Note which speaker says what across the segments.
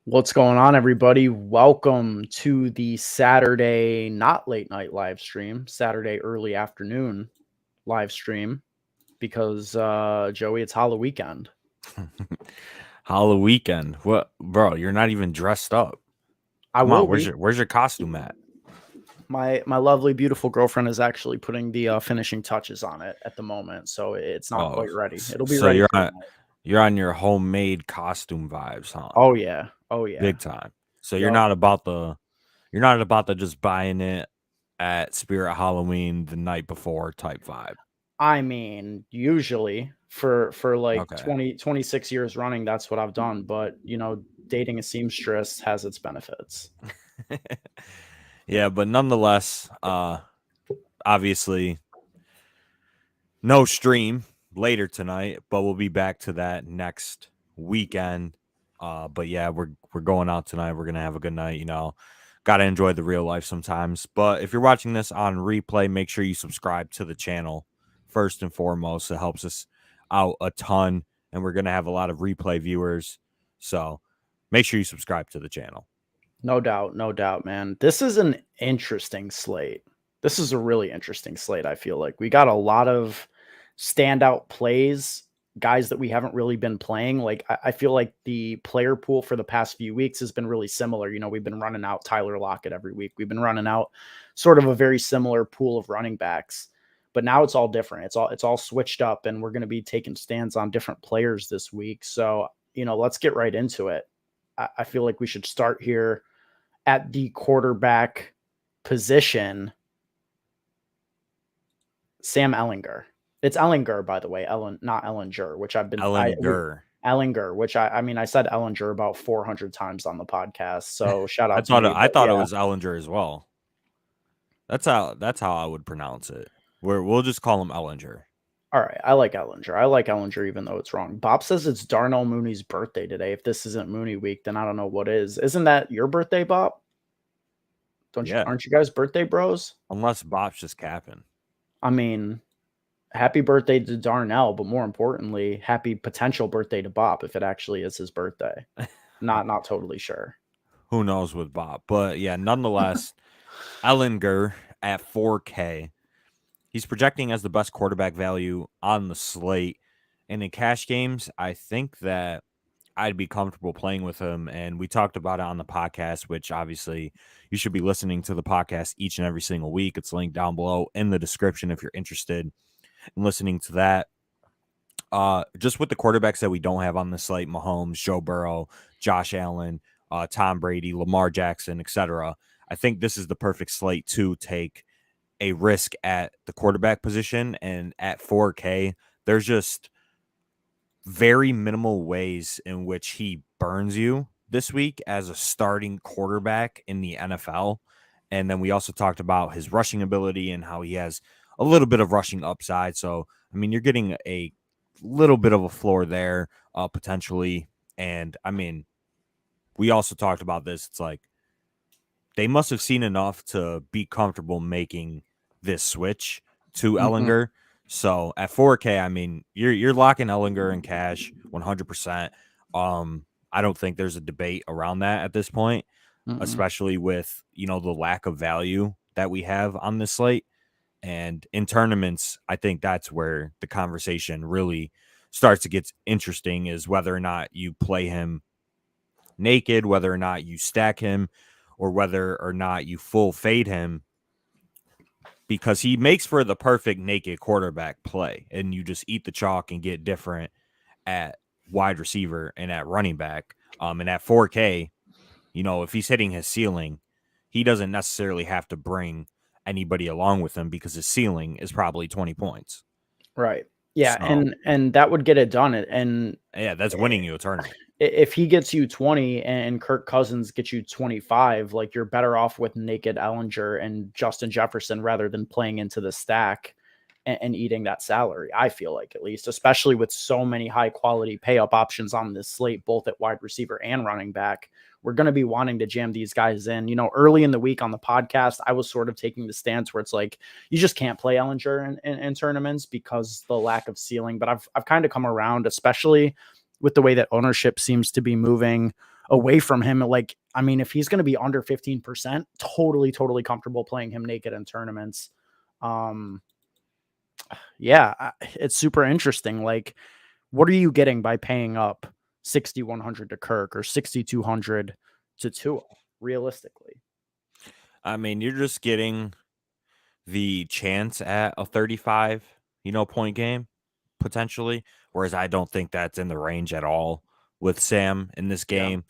Speaker 1: What's going on, everybody? Welcome to the Saturday, not late night live stream, Saturday early afternoon live stream, because Joey, it's Halloween weekend.
Speaker 2: Halloween weekend? What, bro? You're not even dressed up.
Speaker 1: Come on,
Speaker 2: where's your costume at?
Speaker 1: My lovely, beautiful girlfriend is actually putting the finishing touches on it at the moment, so it's not quite ready. It'll be ready.
Speaker 2: You're on your homemade costume vibes, huh?
Speaker 1: Oh yeah,
Speaker 2: big time. So you're not about the just buying it at Spirit Halloween the night before type vibe.
Speaker 1: I mean, usually for like 26 years running, that's what I've done. But, you know, dating a seamstress has its benefits.
Speaker 2: Yeah, but nonetheless, obviously, no stream later tonight, but we'll be back to that next weekend. But yeah, we're going out tonight. We're gonna have a good night. You know, gotta enjoy the real life sometimes. But if you're watching this on replay, make sure you subscribe to the channel first and foremost. It helps us out a ton, and we're gonna have a lot of replay viewers. So make sure you subscribe to the channel.
Speaker 1: No doubt, man. This is an interesting slate. This is a really interesting slate. I feel like we got a lot of standout plays, guys that we haven't really been playing. Like, I feel like the player pool for the past few weeks has been really similar. You know, we've been running out Tyler Lockett every week. We've been running out sort of a very similar pool of running backs, but now it's all different. It's all switched up, and we're going to be taking stands on different players this week. So, you know, let's get right into it. I feel like we should start here at the quarterback position. Sam Ehlinger. It's Ehlinger, by the way, not Ehlinger, which I've been Ehlinger, which I mean, I said Ehlinger about 400 times on the podcast. So shout out to me.
Speaker 2: I thought it was Ehlinger as well. That's how I would pronounce it. We'll just call him Ehlinger.
Speaker 1: All right, I like Ehlinger, even though it's wrong. Bob says it's Darnell Mooney's birthday today. If this isn't Mooney week, then I don't know what is. Isn't that your birthday, Bob? Aren't you guys birthday bros?
Speaker 2: Unless Bob's just capping.
Speaker 1: I mean, happy birthday to Darnell, but more importantly, happy potential birthday to Bob if it actually is his birthday. Not totally sure.
Speaker 2: Who knows with Bob? But yeah, nonetheless, Ehlinger at 4K. He's projecting as the best quarterback value on the slate. And in cash games, I think that I'd be comfortable playing with him. And we talked about it on the podcast, which obviously you should be listening to the podcast each and every single week. It's linked down below in the description if you're interested in listening to that. Just with the quarterbacks that we don't have on the slate, Mahomes, Joe Burrow, Josh Allen, Tom Brady, Lamar Jackson, etc. I think this is the perfect slate to take a risk at the quarterback position. And at 4K, there's just very minimal ways in which he burns you this week as a starting quarterback in the NFL. And then we also talked about his rushing ability and how he has a little bit of rushing upside. So, I mean, you're getting a little bit of a floor there, potentially. And I mean, we also talked about this. It's like, they must have seen enough to be comfortable making this switch to Ehlinger. So at 4K, I mean, you're locking Ehlinger in cash 100%. I don't think there's a debate around that at this point, especially with, you know, the lack of value that we have on this slate. And in tournaments, I think that's where the conversation really starts to get interesting, is whether or not you play him naked, whether or not you stack him, or whether or not you full fade him, because he makes for the perfect naked quarterback play, and you just eat the chalk and get different at wide receiver and at running back. And at 4K, if he's hitting his ceiling, he doesn't necessarily have to bring anybody along with him because his ceiling is probably 20 points.
Speaker 1: Right. Yeah,
Speaker 2: So,
Speaker 1: and that would get it done. And
Speaker 2: yeah, that's winning you a tournament.
Speaker 1: if he gets you 20 and Kirk Cousins gets you 25, like you're better off with naked Ellinger and Justin Jefferson rather than playing into the stack and eating that salary. I feel like, at least, especially with so many high quality pay up options on this slate, both at wide receiver and running back. We're going to be wanting to jam these guys in. Early in the week on the podcast, I was sort of taking the stance where it's like, you just can't play Ellinger in tournaments because the lack of ceiling. But I've kind of come around, especially with the way that ownership seems to be moving away from him. Like, I mean, if he's going to be under 15%, totally comfortable playing him naked in tournaments. Yeah, it's super interesting. Like, what are you getting by paying up 6,100 to Kirk or 6,200 to Tua, realistically?
Speaker 2: I mean, you're just getting the chance at a 35, point game potentially, whereas I don't think that's in the range at all with Sam in this
Speaker 1: Yeah.
Speaker 2: game.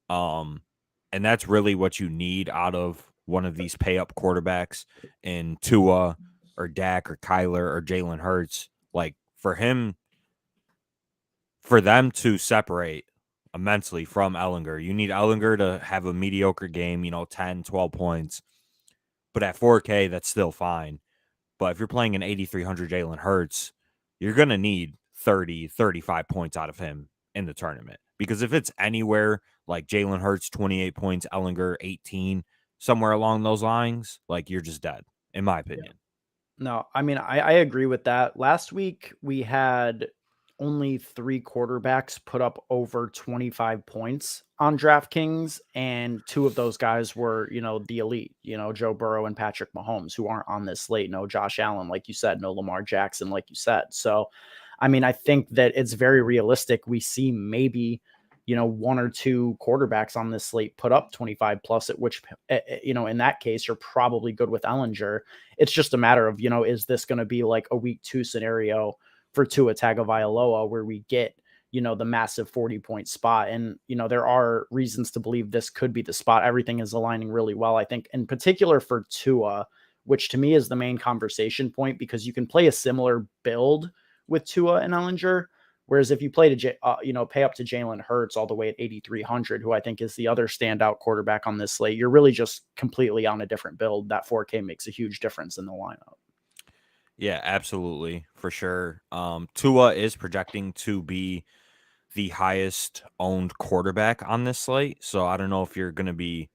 Speaker 2: And that's really what you need out of one of these pay up quarterbacks in Tua or Dak or Kyler or Jalen Hurts. Like for them to separate immensely from Ellinger, you need Ellinger to have a mediocre game, 10, 12 points. But at 4K, that's still fine. But if you're playing an 8,300 Jalen Hurts, you're going to need 30, 35 points out of him in the tournament. Because if it's anywhere like Jalen Hurts, 28 points, Ellinger, 18, somewhere along those lines, like you're just dead, in my opinion.
Speaker 1: No, I mean, I agree with that. Last week, we had only 3 quarterbacks put up over 25 points on DraftKings, and 2 of those guys were, the elite, Joe Burrow and Patrick Mahomes, who aren't on this slate. No Josh Allen, like you said, no Lamar Jackson, like you said. So, I mean, I think that it's very realistic. We see maybe, 1 or 2 quarterbacks on this slate put up 25 plus, at which, in that case, you're probably good with Ellinger. It's just a matter of, is this going to be like a week 2 scenario for Tua Tagovailoa where we get, the massive 40-point spot? And, there are reasons to believe this could be the spot. Everything is aligning really well, I think, in particular for Tua, which to me is the main conversation point, because you can play a similar build with Tua and Ellinger. Whereas if you play pay up to Jalen Hurts all the way at 8,300, who I think is the other standout quarterback on this slate, you're really just completely on a different build. That 4K makes a huge difference in the lineup.
Speaker 2: Yeah, absolutely, for sure. Tua is projecting to be the highest owned quarterback on this slate. So I don't know if you're going to be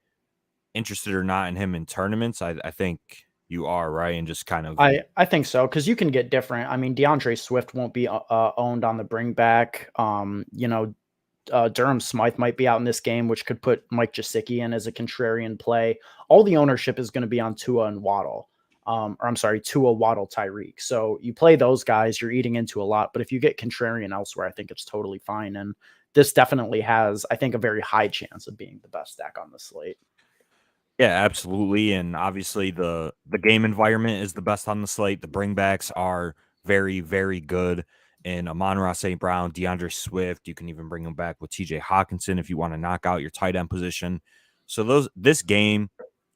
Speaker 2: interested or not in him in tournaments. I think you are, right? And just kind of
Speaker 1: I think so, because you can get different. I mean, DeAndre Swift won't be owned on the bring back. Durham Smythe might be out in this game, which could put Mike Gesicki in as a contrarian play. All the ownership is going to be on Tua and Waddle. Tua, Waddle, Tyreek. So you play those guys, you're eating into a lot. But if you get contrarian elsewhere, I think it's totally fine. And this definitely has, I think, a very high chance of being the best stack on the slate.
Speaker 2: Yeah, absolutely. And obviously the game environment is the best on the slate. The bringbacks are very, very good. And Amon-Ra St. Brown, DeAndre Swift, you can even bring him back with TJ Hawkinson if you want to knock out your tight end position. So this game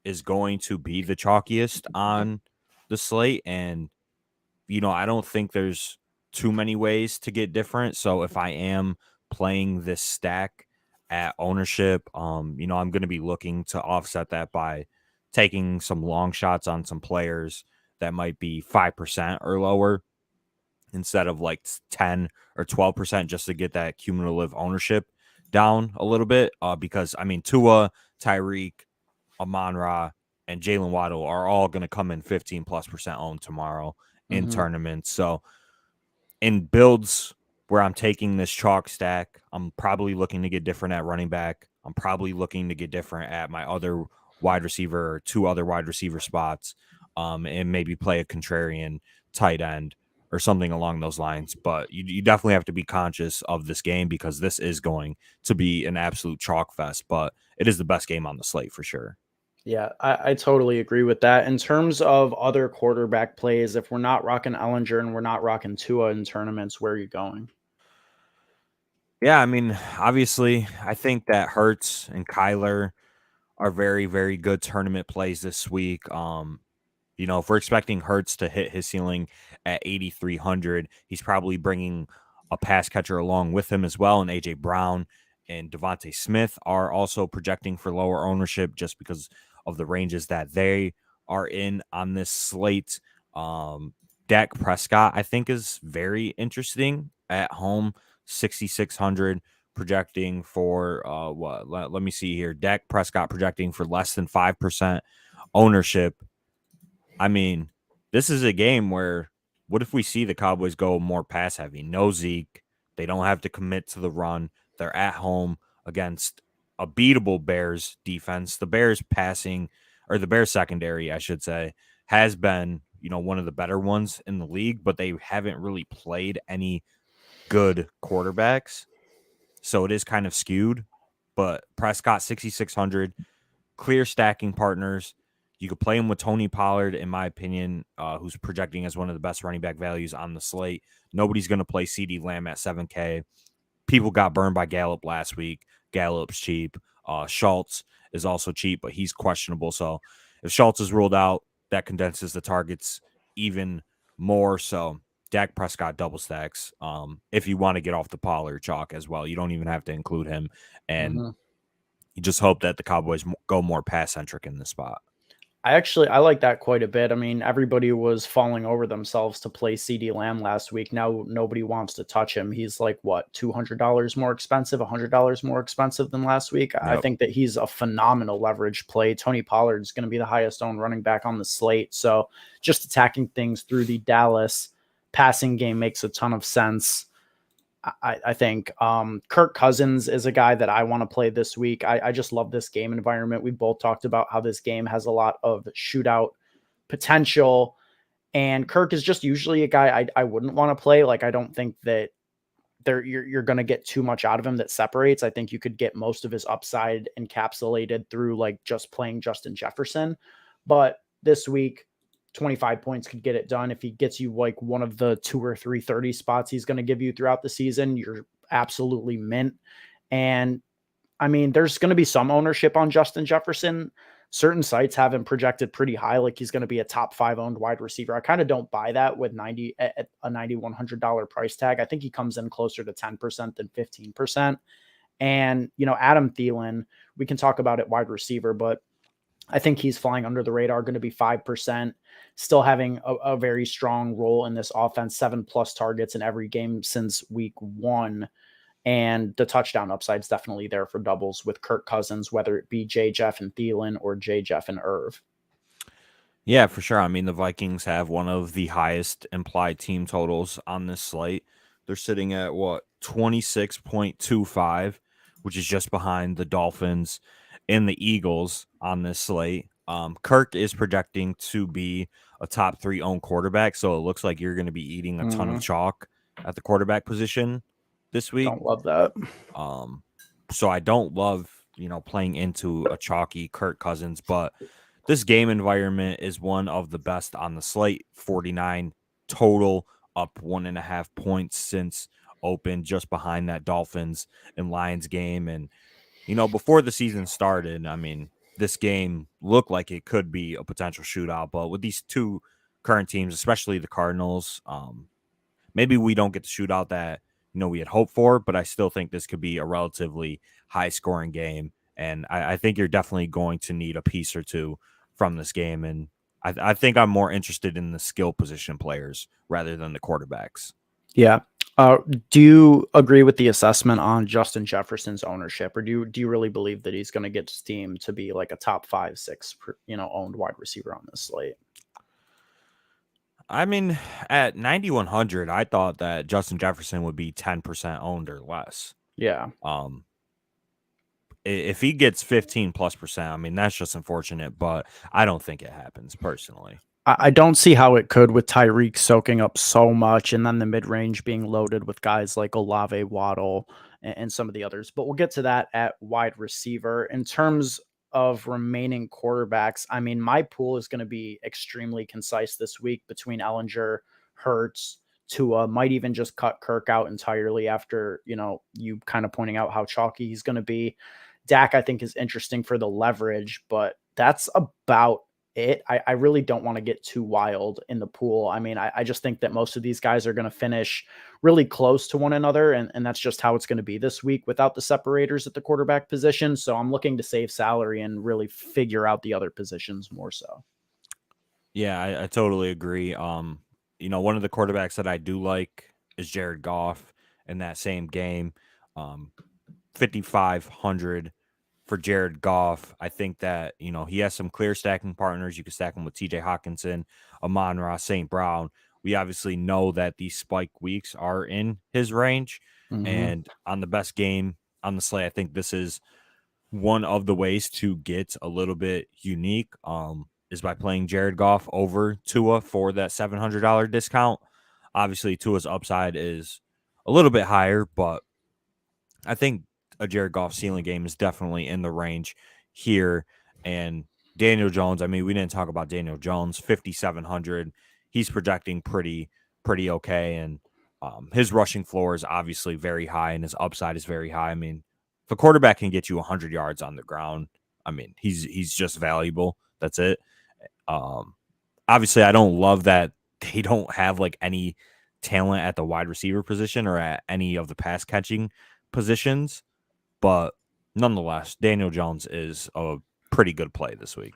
Speaker 2: is going to be the chalkiest on the slate. And, I don't think there's too many ways to get different. So if I am playing this stack at ownership, I'm going to be looking to offset that by taking some long shots on some players that might be 5% or lower instead of like 10 or 12% just to get that cumulative ownership down a little bit. Because I mean, Tua, Tyreek, Amon-Ra, and Jalen Waddle are all going to come in 15+% owned tomorrow in tournaments. So in builds where I'm taking this chalk stack, I'm probably looking to get different at running back. I'm probably looking to get different at my other wide receiver or 2 other wide receiver spots, and maybe play a contrarian tight end or something along those lines. But you definitely have to be conscious of this game because this is going to be an absolute chalk fest, but it is the best game on the slate for sure.
Speaker 1: Yeah, I totally agree with that. In terms of other quarterback plays, if we're not rocking Ellinger and we're not rocking Tua in tournaments, where are you going?
Speaker 2: Yeah, I mean, obviously, I think that Hurts and Kyler are very, very good tournament plays this week. If we're expecting Hurts to hit his ceiling at 8,300, he's probably bringing a pass catcher along with him as well. And A.J. Brown and Devontae Smith are also projecting for lower ownership just because of the ranges that they are in on this slate. Dak Prescott, I think, is very interesting at home, 6,600 projecting for what? Let me see here. Dak Prescott projecting for less than 5% ownership. I mean, this is a game where what if we see the Cowboys go more pass heavy? No Zeke. They don't have to commit to the run. They're at home against a beatable Bears defense. The Bears passing, or the Bears secondary, I should say, has been, one of the better ones in the league, but they haven't really played any good quarterbacks. So it is kind of skewed. But Prescott, 6,600, clear stacking partners. You could play him with Tony Pollard, in my opinion, who's projecting as one of the best running back values on the slate. Nobody's going to play CD Lamb at 7K. People got burned by Gallup last week. Gallup's cheap. Schultz is also cheap, but he's questionable. So if Schultz is ruled out, that condenses the targets even more. So Dak Prescott double stacks. If you want to get off the Pollard chalk as well, you don't even have to include him. And
Speaker 1: Mm-hmm.
Speaker 2: you just hope that the Cowboys go more pass centric in this spot.
Speaker 1: I like that quite a bit. I mean, everybody was falling over themselves to play CD Lamb last week. Now nobody wants to touch him. He's like what, $200 more expensive, $100 more expensive than last week. I
Speaker 2: Yep.
Speaker 1: think that he's a phenomenal leverage play. Tony Pollard is going to be the highest owned running back on the slate. So just attacking things through the Dallas passing game makes a ton of sense. I think Kirk Cousins is a guy that I want to play this week. I just love this game environment. We both talked about how this game has a lot of shootout potential, and Kirk is just usually a guy I wouldn't want to play. Like, I don't think that you're going to get too much out of him that separates. I think you could get most of his upside encapsulated through like just playing Justin Jefferson. But this week, 25 points could get it done. If he gets you like one of the 2 or 3 30 spots he's going to give you throughout the season, you're absolutely mint. And I mean, there's going to be some ownership on Justin Jefferson. Certain sites have him projected pretty high, like he's going to be a top 5 owned wide receiver. I kind of don't buy that with 90 at a $9,100 price tag. I think he comes in closer to 10% than 15%. And, Adam Thielen, we can talk about it wide receiver, but I think he's flying under the radar, going to be 5%, still having a very strong role in this offense, 7+ targets in every game since week 1. And the touchdown upside is definitely there for doubles with Kirk Cousins, whether it be J. Jeff and Thielen or J. Jeff and Irv.
Speaker 2: Yeah, for sure. I mean, the Vikings have one of the highest implied team totals on this slate. They're sitting at what, 26.25, which is just behind the Dolphins and the Eagles on this slate. Kirk is projecting to be a top 3 owned quarterback, so it looks like you're going to be eating a ton of chalk at the quarterback position this week.
Speaker 1: Don't love that.
Speaker 2: So I don't love, playing into a chalky Kirk Cousins, but this game environment is one of the best on the slate. 49 total, up 1.5 points since open, just behind that Dolphins and Lions game. And, before the season started, I mean, this game looked like it could be a potential shootout, but with these two current teams, especially the Cardinals, maybe we don't get the shootout that we had hoped for, but I still think this could be a relatively high scoring game. And I think you're definitely going to need a piece or two from this game. And I think I'm more interested in the skill position players rather than the quarterbacks.
Speaker 1: Yeah. Do you agree with the assessment on Justin Jefferson's ownership, or do you really believe that he's going to get his team to be like a top 5, 6, owned wide receiver on this slate?
Speaker 2: I mean, at 9,100, I thought that Justin Jefferson would be 10% owned or less.
Speaker 1: Yeah.
Speaker 2: If he gets 15+%, I mean, that's just unfortunate, but I don't think it happens personally.
Speaker 1: I don't see how it could with Tyreek soaking up so much and then the mid range being loaded with guys like Olave, Waddle, and some of the others. But we'll get to that at wide receiver. In terms of remaining quarterbacks, I mean, my pool is going to be extremely concise this week between Ellinger, Hurts, Tua, might even just cut Kirk out entirely after, you kind of pointing out how chalky he's going to be. Dak, I think, is interesting for the leverage, but that's about it. I really don't want to get too wild in the pool. I mean, I just think that most of these guys are going to finish really close to one another, and that's just how it's going to be this week without the separators at the quarterback position. So I'm looking to save salary and really figure out the other positions more so.
Speaker 2: Yeah, I totally agree. One of the quarterbacks that I do like is Jared Goff in that same game. 5,500 for Jared Goff. I think that, he has some clear stacking partners. You can stack him with TJ Hawkinson, Amon-Ra, St. Brown. We obviously know that these spike weeks are in his range. And on the best game on the slate, I think this is one of the ways to get a little bit unique. Is by playing Jared Goff over Tua for that $700 discount. Obviously, Tua's upside is a little bit higher, but I think a Jared Goff ceiling game is definitely in the range here. And Daniel Jones, I mean, we didn't talk about Daniel Jones, 5,700. He's projecting pretty okay. And his rushing floor is obviously very high and his upside is very high. I mean, if a quarterback can get you 100 yards on the ground, I mean, he's just valuable. That's it. Obviously, I don't love that they don't have like any talent at the wide receiver position or at any of the pass catching positions, but nonetheless, Daniel Jones is a pretty good play this week.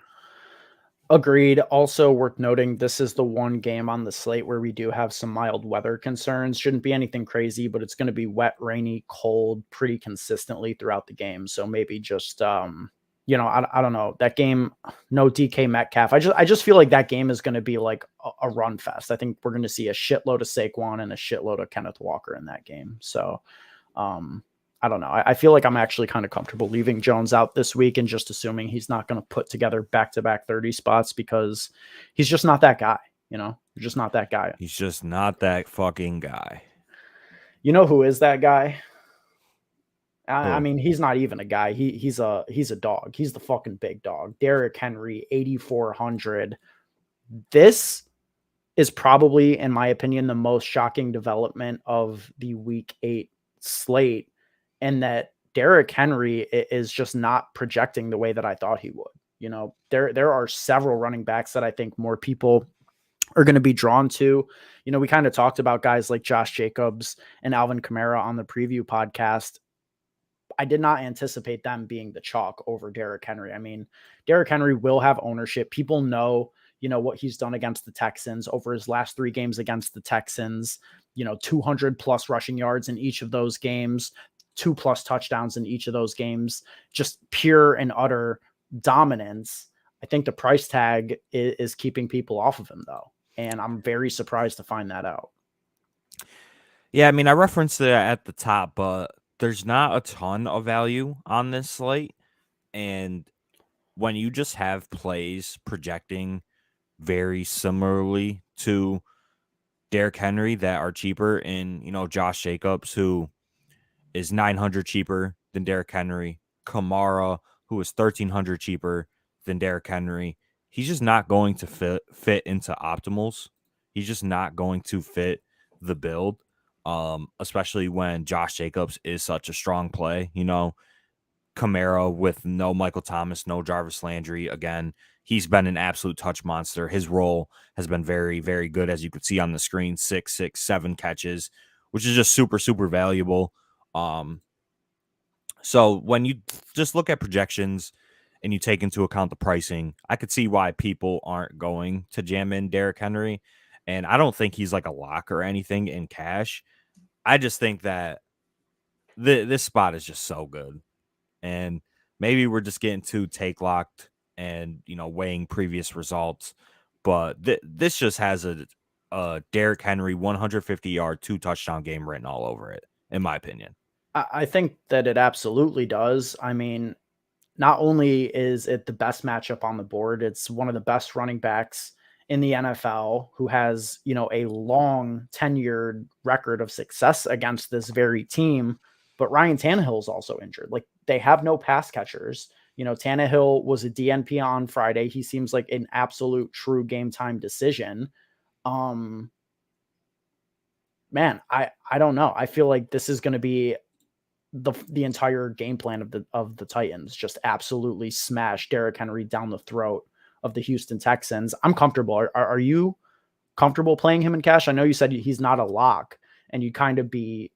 Speaker 1: Agreed. Also worth noting, this is the one game on the slate where we do have some mild weather concerns. Shouldn't be anything crazy, but it's going to be wet, rainy, cold pretty consistently throughout the game. So maybe just I don't know, that game, no DK Metcalf. I just feel like that game is going to be like a run fest. I think we're going to see a shitload of Saquon and a shitload of Kenneth Walker in that game. So I don't know. I feel like I'm actually kind of comfortable leaving Jones out this week and just assuming he's not going to put together back-to-back 30 spots because he's just not that guy. You're just not that guy.
Speaker 2: He's just not that fucking guy.
Speaker 1: You know who is that guy? I mean, he's not even a guy. He's a dog. He's the fucking big dog. Derrick Henry, 8,400. This is probably, in my opinion, the most shocking development of the week 8 slate, and that Derrick Henry is just not projecting the way that I thought he would. There are several running backs that I think more people are going to be drawn to. We kind of talked about guys like Josh Jacobs and Alvin Kamara on the preview podcast. I did not anticipate them being the chalk over Derrick Henry. I mean, Derrick Henry will have ownership. People know, what he's done against the Texans over his last 3 games against the Texans, 200 plus rushing yards in each of those games, 2+ touchdowns in each of those games, just pure and utter dominance. I think the price tag is keeping people off of him though. And I'm very surprised to find that out.
Speaker 2: Yeah. I mean, I referenced it at the top, but there's not a ton of value on this slate. And when you just have plays projecting very similarly to Derrick Henry that are cheaper, and Josh Jacobs, who is 900 cheaper than Derrick Henry, Kamara, who is 1,300 cheaper than Derrick Henry, he's just not going to fit into optimals. He's just not going to fit the build, especially when Josh Jacobs is such a strong play. Kamara with no Michael Thomas, no Jarvis Landry. Again, he's been an absolute touch monster. His role has been very, very good, as you could see on the screen. 6, 7 catches, which is just super, super valuable. So when you just look at projections and you take into account the pricing, I could see why people aren't going to jam in Derrick Henry. And I don't think he's like a lock or anything in cash. I just think that this spot is just so good. And maybe we're just getting too take locked and, weighing previous results. But this just has a Derrick Henry 150-yard, 2-touchdown game written all over it, in my opinion.
Speaker 1: I think that it absolutely does. I mean, not only is it the best matchup on the board, it's one of the best running backs in the NFL who has, a long tenured record of success against this very team. But Ryan Tannehill is also injured. Like, they have no pass catchers. Tannehill was a DNP on Friday. He seems like an absolute true game time decision. man, I don't know. I feel like this is going to be the entire game plan of the Titans, just absolutely smash Derrick Henry down the throat of the Houston Texans. I'm comfortable. Are you comfortable playing him in cash? I know you said he's not a lock, and you kind of be,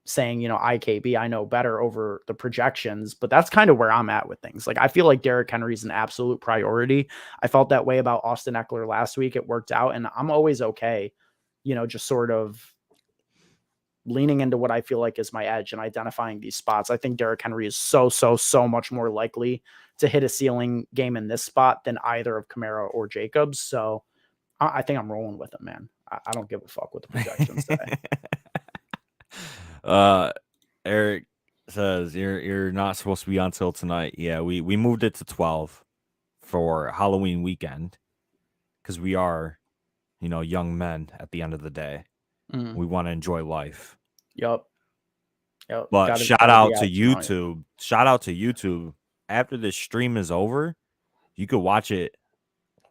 Speaker 1: saying, IKB, I know better over the projections, but that's kind of where I'm at with things. Like, I feel like Derrick Henry is an absolute priority. I felt that way about Austin Eckler last week. It worked out, and I'm always okay, just sort of leaning into what I feel like is my edge and identifying these spots. I think Derrick Henry is so much more likely to hit a ceiling game in this spot than either of Kamara or Jacobs. So I think I'm rolling with him, man. I don't give a fuck what the projections say.
Speaker 2: Eric says you're not supposed to be on till tonight. Yeah, we moved it to 12 for Halloween weekend because we are, young men at the end of the day. We want to enjoy life.
Speaker 1: Yep.
Speaker 2: But shout out to YouTube. Shout out to YouTube. After this stream is over, you could watch it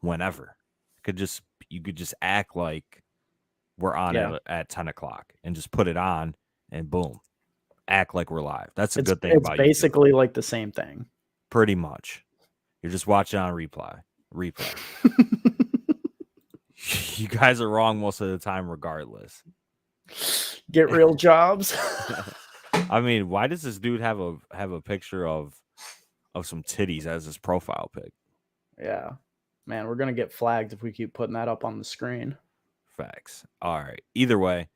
Speaker 2: whenever. You could just act like we're on it at 10 o'clock and just put it on and boom, act like we're live. That's a good thing about
Speaker 1: YouTube. It's basically like the same thing.
Speaker 2: Pretty much. You're just watching on replay. You guys are wrong most of the time regardless.
Speaker 1: Get real jobs.
Speaker 2: I mean, why does this dude have a picture of some titties as his profile pic?
Speaker 1: Yeah. Man, we're going to get flagged if we keep putting that up on the screen.
Speaker 2: Facts. All right. Either way,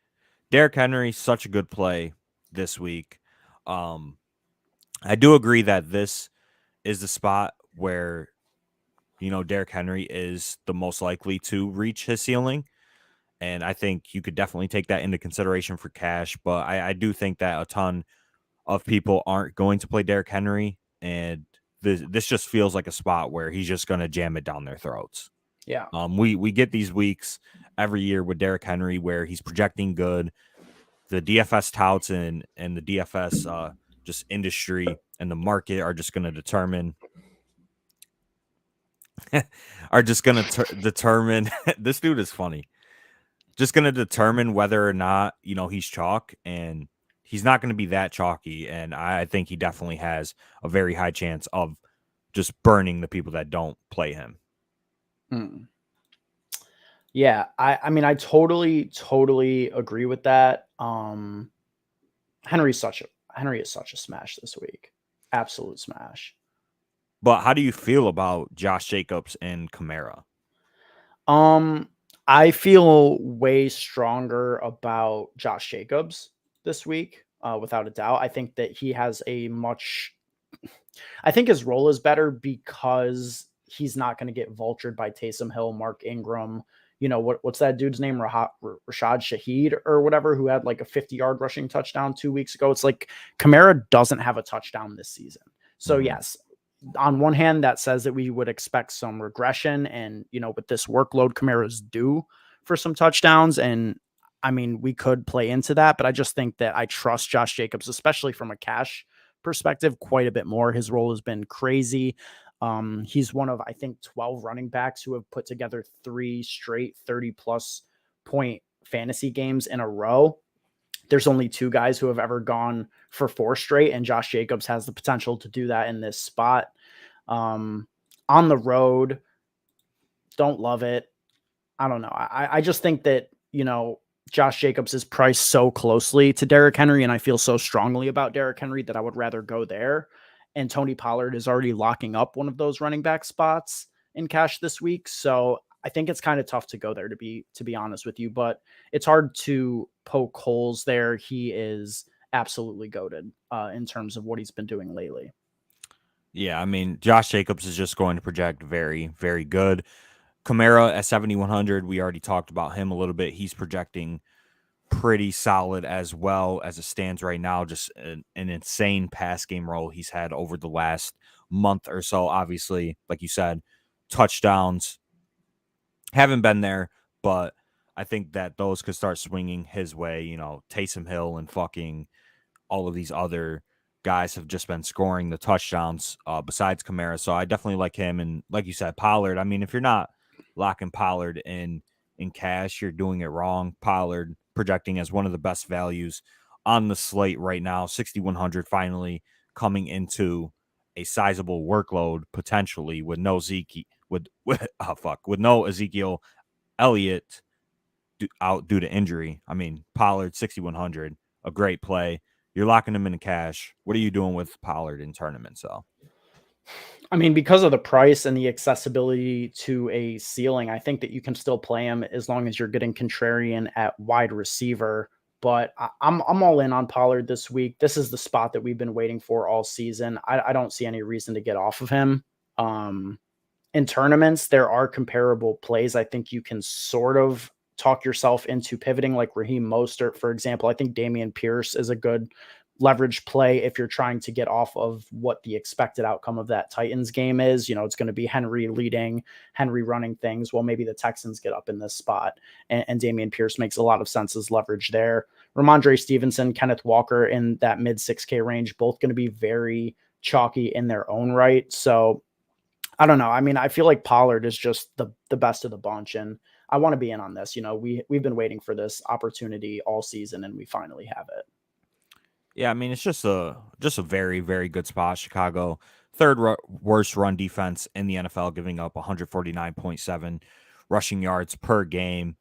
Speaker 2: Derrick Henry, such a good play this week. I do agree that this is the spot where, Derrick Henry is the most likely to reach his ceiling. And I think you could definitely take that into consideration for cash. But I do think that a ton of people aren't going to play Derrick Henry. And this just feels like a spot where he's just going to jam it down their throats.
Speaker 1: Yeah.
Speaker 2: We get these weeks every year with Derrick Henry where he's projecting good. The DFS touts and the DFS just industry and the market are just going to determine determine this dude is funny. Just going to determine whether or not, he's chalk, and he's not going to be that chalky. And I think he definitely has a very high chance of just burning the people that don't play him.
Speaker 1: Yeah. I mean, I totally agree with that. Henry is such a smash this week. Absolute smash.
Speaker 2: But how do you feel about Josh Jacobs and Kamara?
Speaker 1: I feel way stronger about Josh Jacobs this week, without a doubt. I think that he has I think his role is better because he's not going to get vultured by Taysom Hill, Mark Ingram. What's that dude's name? Rashad Shaheed or whatever, who had like a 50-yard rushing touchdown 2 weeks ago. It's like Kamara doesn't have a touchdown this season. So yes, on one hand, that says that we would expect some regression, and with this workload, Kamara's due for some touchdowns. And I mean, we could play into that, but I just think that I trust Josh Jacobs, especially from a cash perspective, quite a bit more. His role has been crazy. He's one of, I think, 12 running backs who have put together 3 straight 30+ point fantasy games in a row. There's only 2 guys who have ever gone for 4 straight, and Josh Jacobs has the potential to do that in this spot. On the road, don't love it. I don't know. I just think that, Josh Jacobs is priced so closely to Derrick Henry, and I feel so strongly about Derrick Henry that I would rather go there. And Tony Pollard is already locking up one of those running back spots in cash this week. So I think it's kind of tough to go there, to be honest with you, but it's hard to poke holes there. He is absolutely goated in terms of what he's been doing lately.
Speaker 2: Yeah, I mean, Josh Jacobs is just going to project very, very good. Kamara at 7,100, we already talked about him a little bit. He's projecting pretty solid as well as it stands right now. Just an insane pass game role he's had over the last month or so. Obviously, like you said, touchdowns haven't been there, but I think that those could start swinging his way. Taysom Hill and fucking all of these other guys have just been scoring the touchdowns besides Kamara. So I definitely like him. And like you said, Pollard, I mean, if you're not locking Pollard in cash, you're doing it wrong. Pollard projecting as one of the best values on the slate right now. 6,100 finally coming into a sizable workload potentially with no Zeke with no Ezekiel Elliott out due to injury. I mean, Pollard 6,100, a great play. You're locking him in cash. What are you doing with Pollard in tournaments? So,
Speaker 1: I mean, because of the price and the accessibility to a ceiling, I think that you can still play him as long as you're getting contrarian at wide receiver. But I'm all in on Pollard this week. This is the spot that we've been waiting for all season. I don't see any reason to get off of him. In tournaments, there are comparable plays. I think you can sort of talk yourself into pivoting, like Raheem Mostert, for example. I think Dameon Pierce is a good leverage play if you're trying to get off of what the expected outcome of that Titans game is. You know, it's going to be Henry leading, Henry running things. Well, maybe the Texans get up in this spot, and Dameon Pierce makes a lot of sense as leverage there. Ramondre Stevenson, Kenneth Walker in that mid 6K range, both going to be very chalky in their own right. So I don't know. I mean, I feel like Pollard is just the best of the bunch, and I want to be in on this. You know, we've been waiting for this opportunity all season, and we finally have it.
Speaker 2: yeah, I mean, it's just a very, very good spot. Chicago, third worst run defense in the NFL, giving up 149.7 rushing yards per game.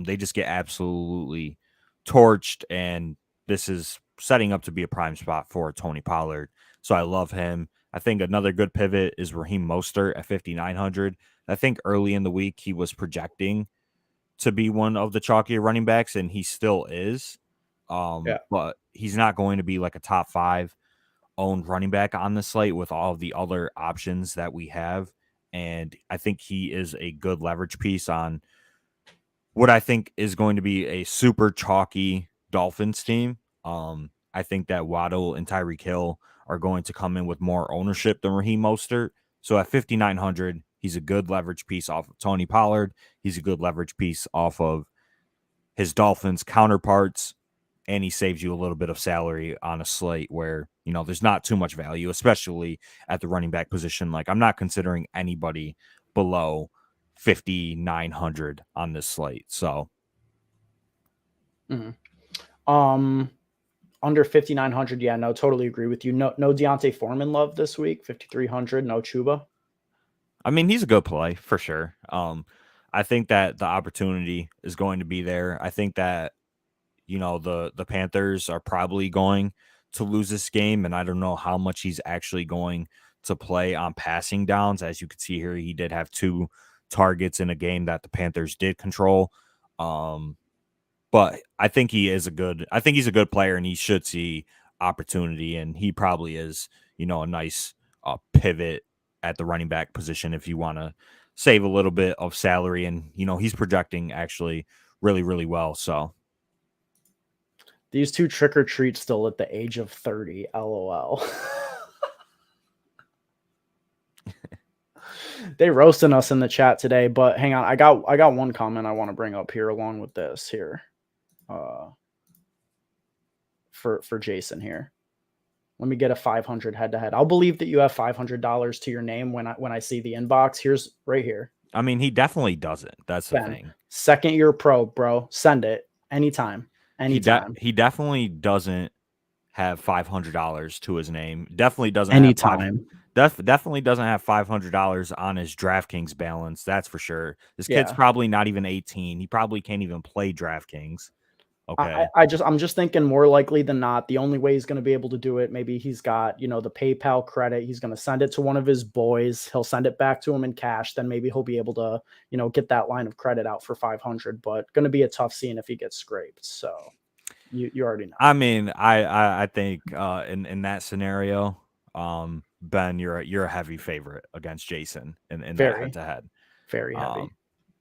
Speaker 2: They just get absolutely torched, and this is setting up to be a prime spot for Tony Pollard. So I love him. I think another good pivot is Raheem Mostert at 5,900. I think early in the week he was projecting to be one of the chalkier running backs, and he still is. But he's not going to be like a top 5 owned running back on the slate with all of the other options that we have. And I think he is a good leverage piece on what I think is going to be a super chalky Dolphins team. I think that Waddle and Tyreek Hill are going to come in with more ownership than Raheem Mostert. So at 5,900, he's a good leverage piece off of Tony Pollard. He's a good leverage piece off of his Dolphins counterparts. And he saves you a little bit of salary on a slate where, you know, there's not too much value, especially at the running back position. Like, I'm not considering anybody below 5,900 on this slate. So,
Speaker 1: under 5,900, yeah, no, totally agree with you. No Deontay Foreman love this week. 5,300, no Chuba.
Speaker 2: I mean, he's a good play for sure. I think that the opportunity is going to be there. I think that, you know, the Panthers are probably going to lose this game, and I don't know how much he's actually going to play on passing downs. As you can see here, he did have 2 targets in a game that the Panthers did control. But I think he's a good player, and he should see opportunity, and he probably is, you know, a nice pivot at the running back position if you want to save a little bit of salary. And, you know, he's projecting actually really, really well. So,
Speaker 1: these 2 trick or treat still at the age of 30. LOL. They roasting us in the chat today, but hang on. I got one comment I want to bring up here along with this here. For Jason here. Let me get a 500 head to head. I'll believe that you have $500 to your name when I see the inbox. Here's right here.
Speaker 2: I mean, he definitely doesn't. That's the thing.
Speaker 1: Second year pro, bro. Send it anytime. Anytime.
Speaker 2: He definitely doesn't have $500 to his name. Definitely doesn't
Speaker 1: anytime.
Speaker 2: Definitely doesn't have $500 on his DraftKings balance. That's for sure. This kid's probably not even 18. He probably can't even play DraftKings. Okay.
Speaker 1: I'm just thinking more likely than not, the only way he's going to be able to do it, maybe he's got, you know, the PayPal credit. He's going to send it to one of his boys. He'll send it back to him in cash. Then maybe he'll be able to, you know, get that line of credit out for 500, but going to be a tough scene if he gets scraped. So you already know.
Speaker 2: I mean, I think in that scenario, Ben, you're a heavy favorite against Jason in that head-to-head.
Speaker 1: Very heavy.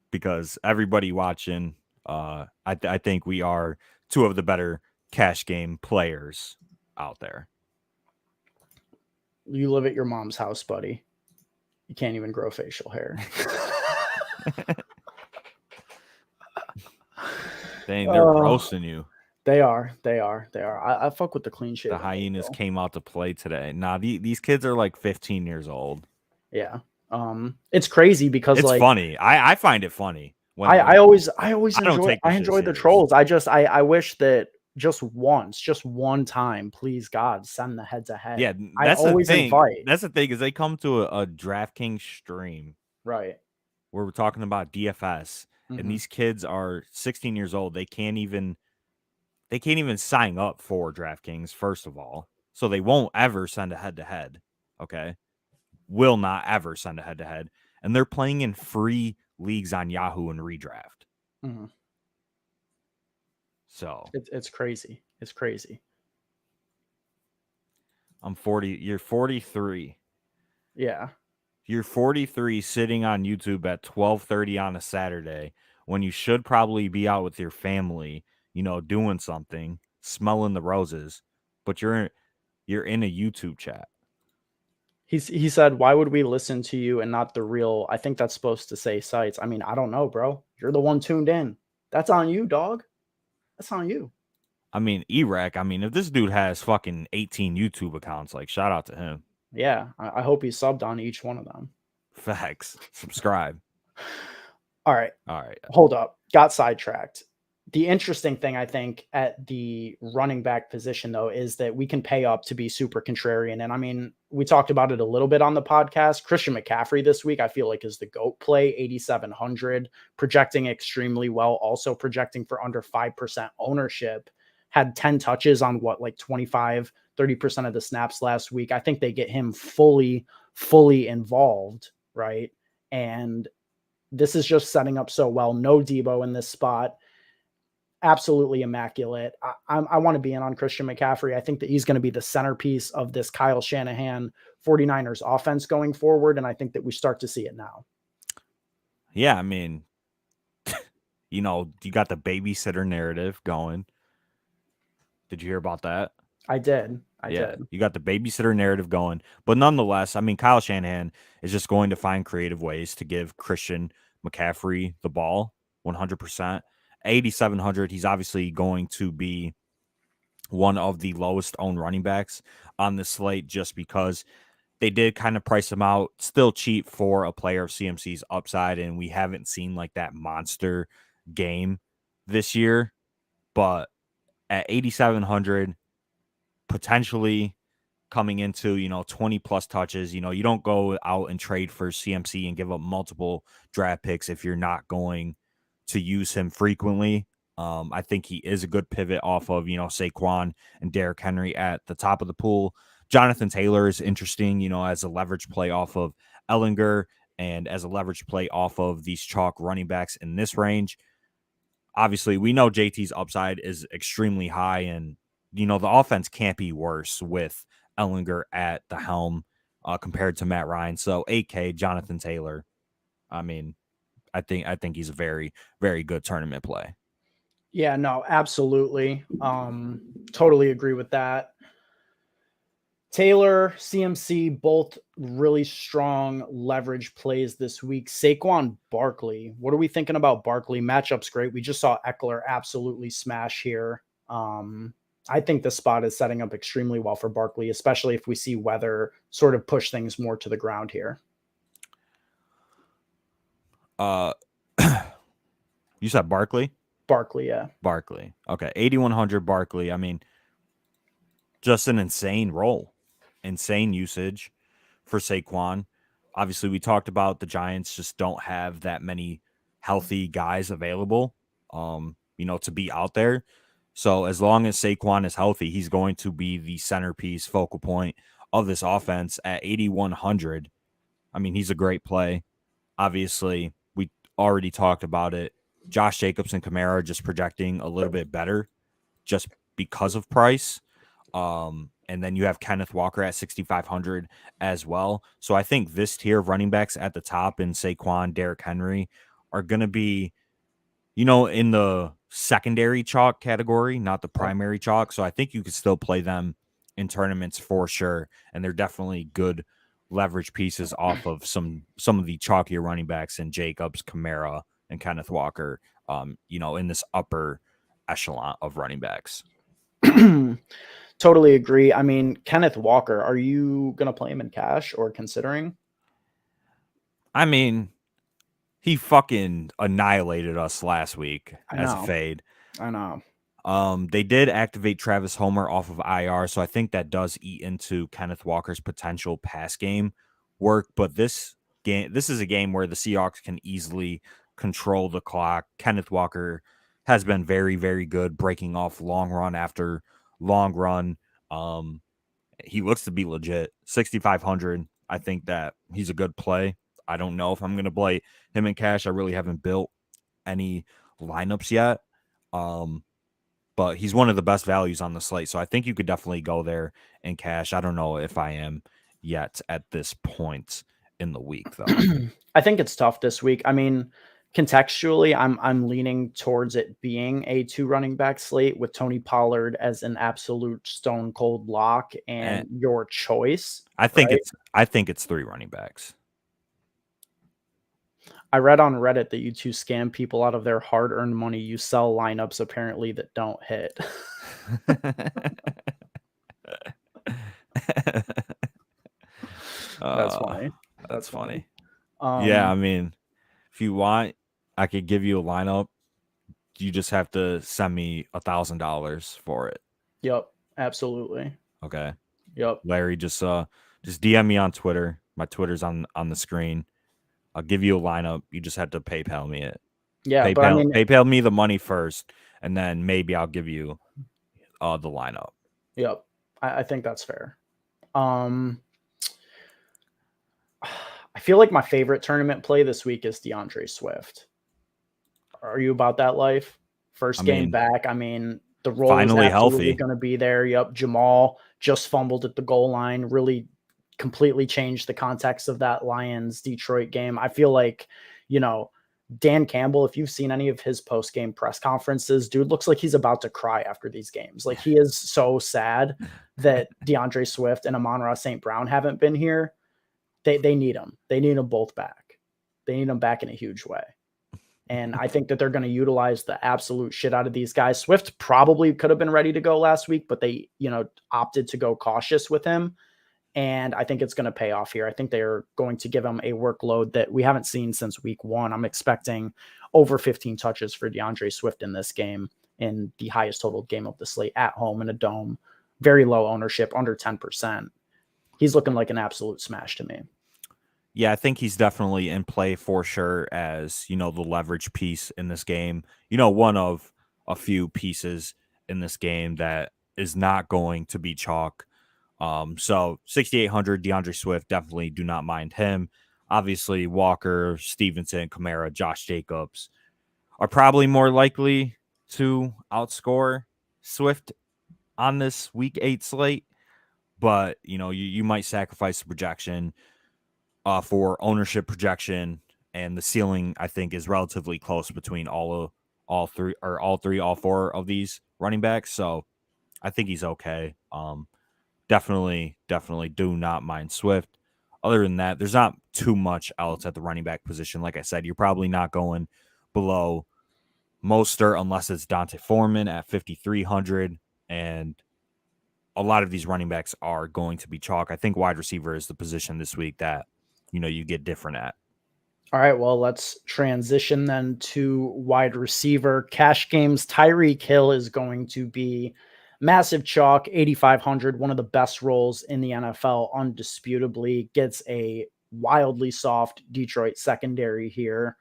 Speaker 2: Because everybody watching, I think we are 2 of the better cash game players out there.
Speaker 1: You live at your mom's house, buddy. You can't even grow facial hair.
Speaker 2: Dang, they're roasting you.
Speaker 1: They are. I fuck with the clean shit.
Speaker 2: The hyenas came out to play today. Nah, these kids are like 15 years old.
Speaker 1: Yeah. It's crazy because
Speaker 2: it's funny. I find it funny.
Speaker 1: I always
Speaker 2: I don't take the shit
Speaker 1: enjoy the
Speaker 2: serious.
Speaker 1: trolls. I wish that just one time, please God, send the head to head.
Speaker 2: Yeah,
Speaker 1: I
Speaker 2: that's the
Speaker 1: always
Speaker 2: thing.
Speaker 1: invite.
Speaker 2: That's the thing is they come to a DraftKings stream
Speaker 1: Right.
Speaker 2: where we're talking about DFS, and
Speaker 1: Mhm.
Speaker 2: these kids are 16 years old. They can't even sign up for DraftKings, first of all. So they won't ever send a head to head. Okay. Will not ever send a head to head. And they're playing in free leagues on Yahoo and Redraft.
Speaker 1: Mhm.
Speaker 2: So
Speaker 1: It's crazy. It's crazy.
Speaker 2: I'm 40. You're 43.
Speaker 1: Yeah.
Speaker 2: You're 43 sitting on YouTube at 12:30 on a Saturday when you should probably be out with your family, doing something, smelling the roses, but you're in a YouTube chat.
Speaker 1: He said, "Why would we listen to you and not the real?" I think that's supposed to say sites. I mean, I don't know, bro. You're the one tuned in. That's on you, dog. That's on you.
Speaker 2: I mean, Iraq, if this dude has fucking 18 YouTube accounts, like, shout out to him.
Speaker 1: Yeah, I hope he subbed on each one of them.
Speaker 2: Facts. Subscribe.
Speaker 1: All right.
Speaker 2: All right.
Speaker 1: Hold up. Got sidetracked. The interesting thing, I think, at the running back position, though, is that we can pay up to be super contrarian. And I mean, we talked about it a little bit on the podcast. Christian McCaffrey this week, I feel like, is the GOAT play, 8,700, projecting extremely well, also projecting for under 5% ownership. Had 10 touches on like 25, 30% of the snaps last week. I think they get him fully involved, right? And this is just setting up so well. No Debo in this spot. Absolutely immaculate. I want to be in on Christian McCaffrey. I think that he's going to be the centerpiece of this Kyle Shanahan 49ers offense going forward. And I think that we start to see it now.
Speaker 2: Yeah, I mean, you got the babysitter narrative going. Did you hear about that?
Speaker 1: I did.
Speaker 2: You got the babysitter narrative going. But nonetheless, I mean, Kyle Shanahan is just going to find creative ways to give Christian McCaffrey the ball 100%. 8,700, he's obviously going to be one of the lowest owned running backs on the slate just because they did kind of price him out. Still cheap for a player of CMC's upside, and we haven't seen like that monster game this year. But at 8,700, potentially coming into 20 plus touches, you don't go out and trade for CMC and give up multiple draft picks if you're not going to use him frequently. I think he is a good pivot off of Saquon and Derrick Henry at the top of the pool. Jonathan Taylor is interesting, as a leverage play off of Ellinger and as a leverage play off of these chalk running backs in this range. Obviously, we know JT's upside is extremely high, and the offense can't be worse with Ellinger at the helm compared to Matt Ryan. So 8K, Jonathan Taylor. I mean, I think he's a very, very good tournament play.
Speaker 1: Yeah, no, absolutely. Totally agree with that. Taylor, CMC, both really strong leverage plays this week. Saquon Barkley. What are we thinking about Barkley? Matchup's great. We just saw Eckler absolutely smash here. I think the spot is setting up extremely well for Barkley, especially if we see weather sort of push things more to the ground here.
Speaker 2: You said Barkley?
Speaker 1: Barkley, yeah.
Speaker 2: Barkley. Okay. 8,100 Barkley. I mean, just an insane role, insane usage for Saquon. Obviously, we talked about the Giants just don't have that many healthy guys available, to be out there. So as long as Saquon is healthy, he's going to be the centerpiece, focal point of this offense at 8,100. I mean, he's a great play. Obviously, we already talked about it. Josh Jacobs and Kamara just projecting a little bit better just because of price. And then you have Kenneth Walker at 6,500 as well. So I think this tier of running backs at the top in Saquon, Derrick Henry are going to be, in the secondary chalk category, not the primary chalk. So I think you could still play them in tournaments for sure. And they're definitely good leverage pieces off of some of the chalkier running backs in Jacobs, Kamara, and Kenneth Walker, in this upper echelon of running backs.
Speaker 1: Totally agree. I mean, Kenneth Walker, are you going to play him in cash or considering?
Speaker 2: I mean, he fucking annihilated us last week
Speaker 1: I
Speaker 2: as a
Speaker 1: know.
Speaker 2: fade.
Speaker 1: I know.
Speaker 2: They did activate Travis Homer off of IR, so I think that does eat into Kenneth Walker's potential pass game work. But this is a game where the Seahawks can easily control the clock. Kenneth Walker has been very, very good breaking off long run after long run. He looks to be legit. 6,500. I think that he's a good play. I don't know if I'm going to play him in cash. I really haven't built any lineups yet. But he's one of the best values on the slate. So I think you could definitely go there in cash. I don't know if I am yet at this point in the week, though.
Speaker 1: I think it's tough this week. I mean, contextually, I'm leaning towards it being a 2 running back slate with Tony Pollard as an absolute stone cold lock and your choice.
Speaker 2: I think
Speaker 1: right?
Speaker 2: it's 3 running backs.
Speaker 1: I read on Reddit that you two scam people out of their hard-earned money. You sell lineups apparently that don't hit. That's funny.
Speaker 2: That's funny. Yeah, I mean, if you want, I could give you a lineup. You just have to send me $1,000 for it.
Speaker 1: Yep, absolutely.
Speaker 2: Okay.
Speaker 1: Yep.
Speaker 2: Larry, just DM me on Twitter. My Twitter's on the screen. I'll give you a lineup. You just have to PayPal me it.
Speaker 1: Yeah, but I mean,
Speaker 2: PayPal me the money first, and then maybe I'll give you the lineup.
Speaker 1: Yep, I think that's fair. I feel like my favorite tournament play this week is DeAndre Swift. Are you about that life? First game back. I mean, the role is absolutely going to be there. Yep, Jamal just fumbled at the goal line. Really completely changed the context of that Lions-Detroit game. I feel like, Dan Campbell, if you've seen any of his post-game press conferences, dude looks like he's about to cry after these games. Like, he is so sad that DeAndre Swift and Amon-Ra St. Brown haven't been here. They need them. They need them both back. They need them back in a huge way. And I think that they're going to utilize the absolute shit out of these guys. Swift probably could have been ready to go last week, but they, opted to go cautious with him. And I think it's going to pay off here. I think they're going to give him a workload that we haven't seen since week 1. I'm expecting over 15 touches for DeAndre Swift in this game, in the highest total game of the slate at home in a dome. Very low ownership, under 10%. He's looking like an absolute smash to me.
Speaker 2: Yeah, I think he's definitely in play for sure as, the leverage piece in this game. One of a few pieces in this game that is not going to be chalk. So 6,800 DeAndre Swift, definitely do not mind him. Obviously, Walker, Stevenson, Kamara, Josh Jacobs are probably more likely to outscore Swift on this week 8 slate. But, you might sacrifice the projection for ownership projection, and the ceiling, I think, is relatively close between all 4 of these running backs. So I think he's okay. Definitely do not mind Swift. Other than that, there's not too much else at the running back position. Like I said, you're probably not going below Mostert unless it's Dante Foreman at 5,300. And a lot of these running backs are going to be chalk. I think wide receiver is the position this week that, you get different at.
Speaker 1: All right, well, let's transition then to wide receiver. Cash games, Tyreek Hill is going to be massive chalk, 8,500, one of the best roles in the NFL, undisputably. Gets a wildly soft Detroit secondary here.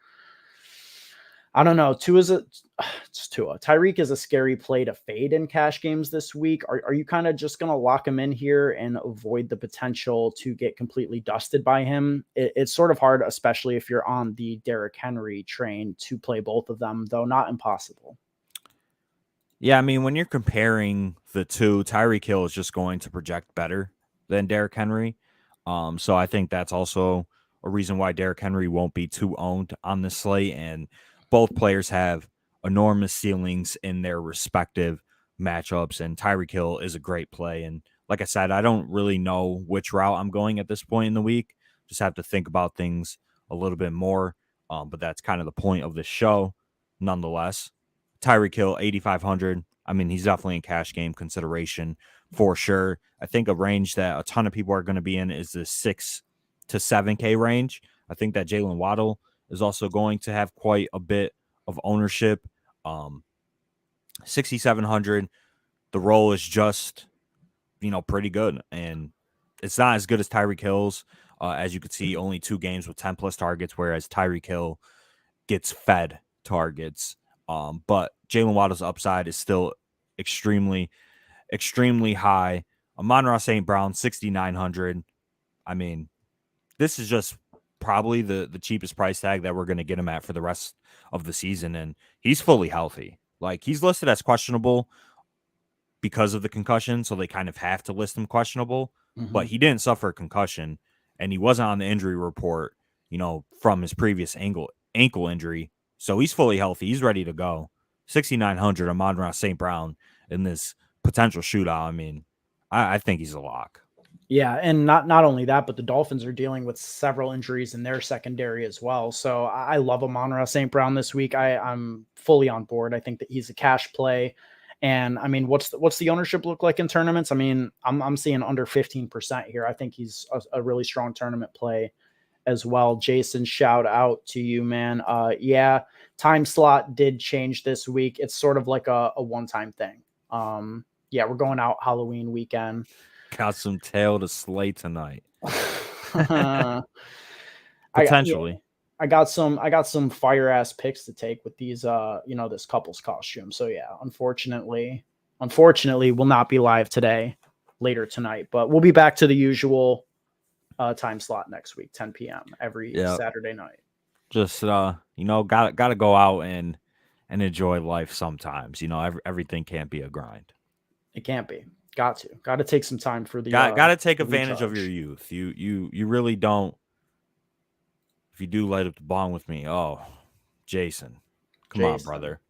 Speaker 1: I don't know. It's Tua. Tyreek is a scary play to fade in cash games this week. Are you kind of just going to lock him in here and avoid the potential to get completely dusted by him? It's sort of hard, especially if you're on the Derrick Henry train, to play both of them, though not impossible.
Speaker 2: Yeah, I mean, when you're comparing the two, Tyreek Hill is just going to project better than Derrick Henry. So I think that's also a reason why Derrick Henry won't be too owned on this slate. And both players have enormous ceilings in their respective matchups, and Tyreek Hill is a great play. And like I said, I don't really know which route I'm going at this point in the week. Just have to think about things a little bit more. But that's kind of the point of this show, nonetheless. Tyreek Hill, 8,500. I mean, he's definitely in cash game consideration for sure. I think a range that a ton of people are going to be in is the 6 to 7K range. I think that Jalen Waddle is also going to have quite a bit of ownership. 6,700. The role is just, pretty good. And it's not as good as Tyreek Hill's. As you can see, only 2 games with 10 plus targets, whereas Tyreek Hill gets fed targets. But Jalen Waddle's upside is still extremely, extremely high. Amon-Ra St. Brown, 6,900. I mean, this is just probably the cheapest price tag that we're going to get him at for the rest of the season. And he's fully healthy. Like, he's listed as questionable because of the concussion, so they kind of have to list him questionable. But he didn't suffer a concussion, and he wasn't on the injury report, from his previous ankle injury. So he's fully healthy. He's ready to go. 6,900 Amon-Ra St. Brown in this potential shootout. I mean, I think he's a lock.
Speaker 1: Yeah, and not only that, but the Dolphins are dealing with several injuries in their secondary as well. So I love Amon-Ra St. Brown this week. I'm fully on board. I think that he's a cash play. And I mean, what's the ownership look like in tournaments? I mean, I'm seeing under 15% here. I think he's a really strong tournament play as well. Jason, shout out to you, man. Yeah, time slot did change this week. It's sort of like a one-time thing. Yeah, we're going out Halloween weekend.
Speaker 2: Got some tail to slay tonight.
Speaker 1: Potentially. I got some fire ass picks to take with these this couple's costume. So yeah, unfortunately we'll not be live today, later tonight, but we'll be back to the usual time slot next week, 10 p.m. every Saturday night.
Speaker 2: Just gotta go out and enjoy life sometimes. Everything can't be a grind.
Speaker 1: It can't be. Got to take some time for the
Speaker 2: got to take advantage of your youth. You really don't. If you do light up the bong with me, Jason, come on, brother.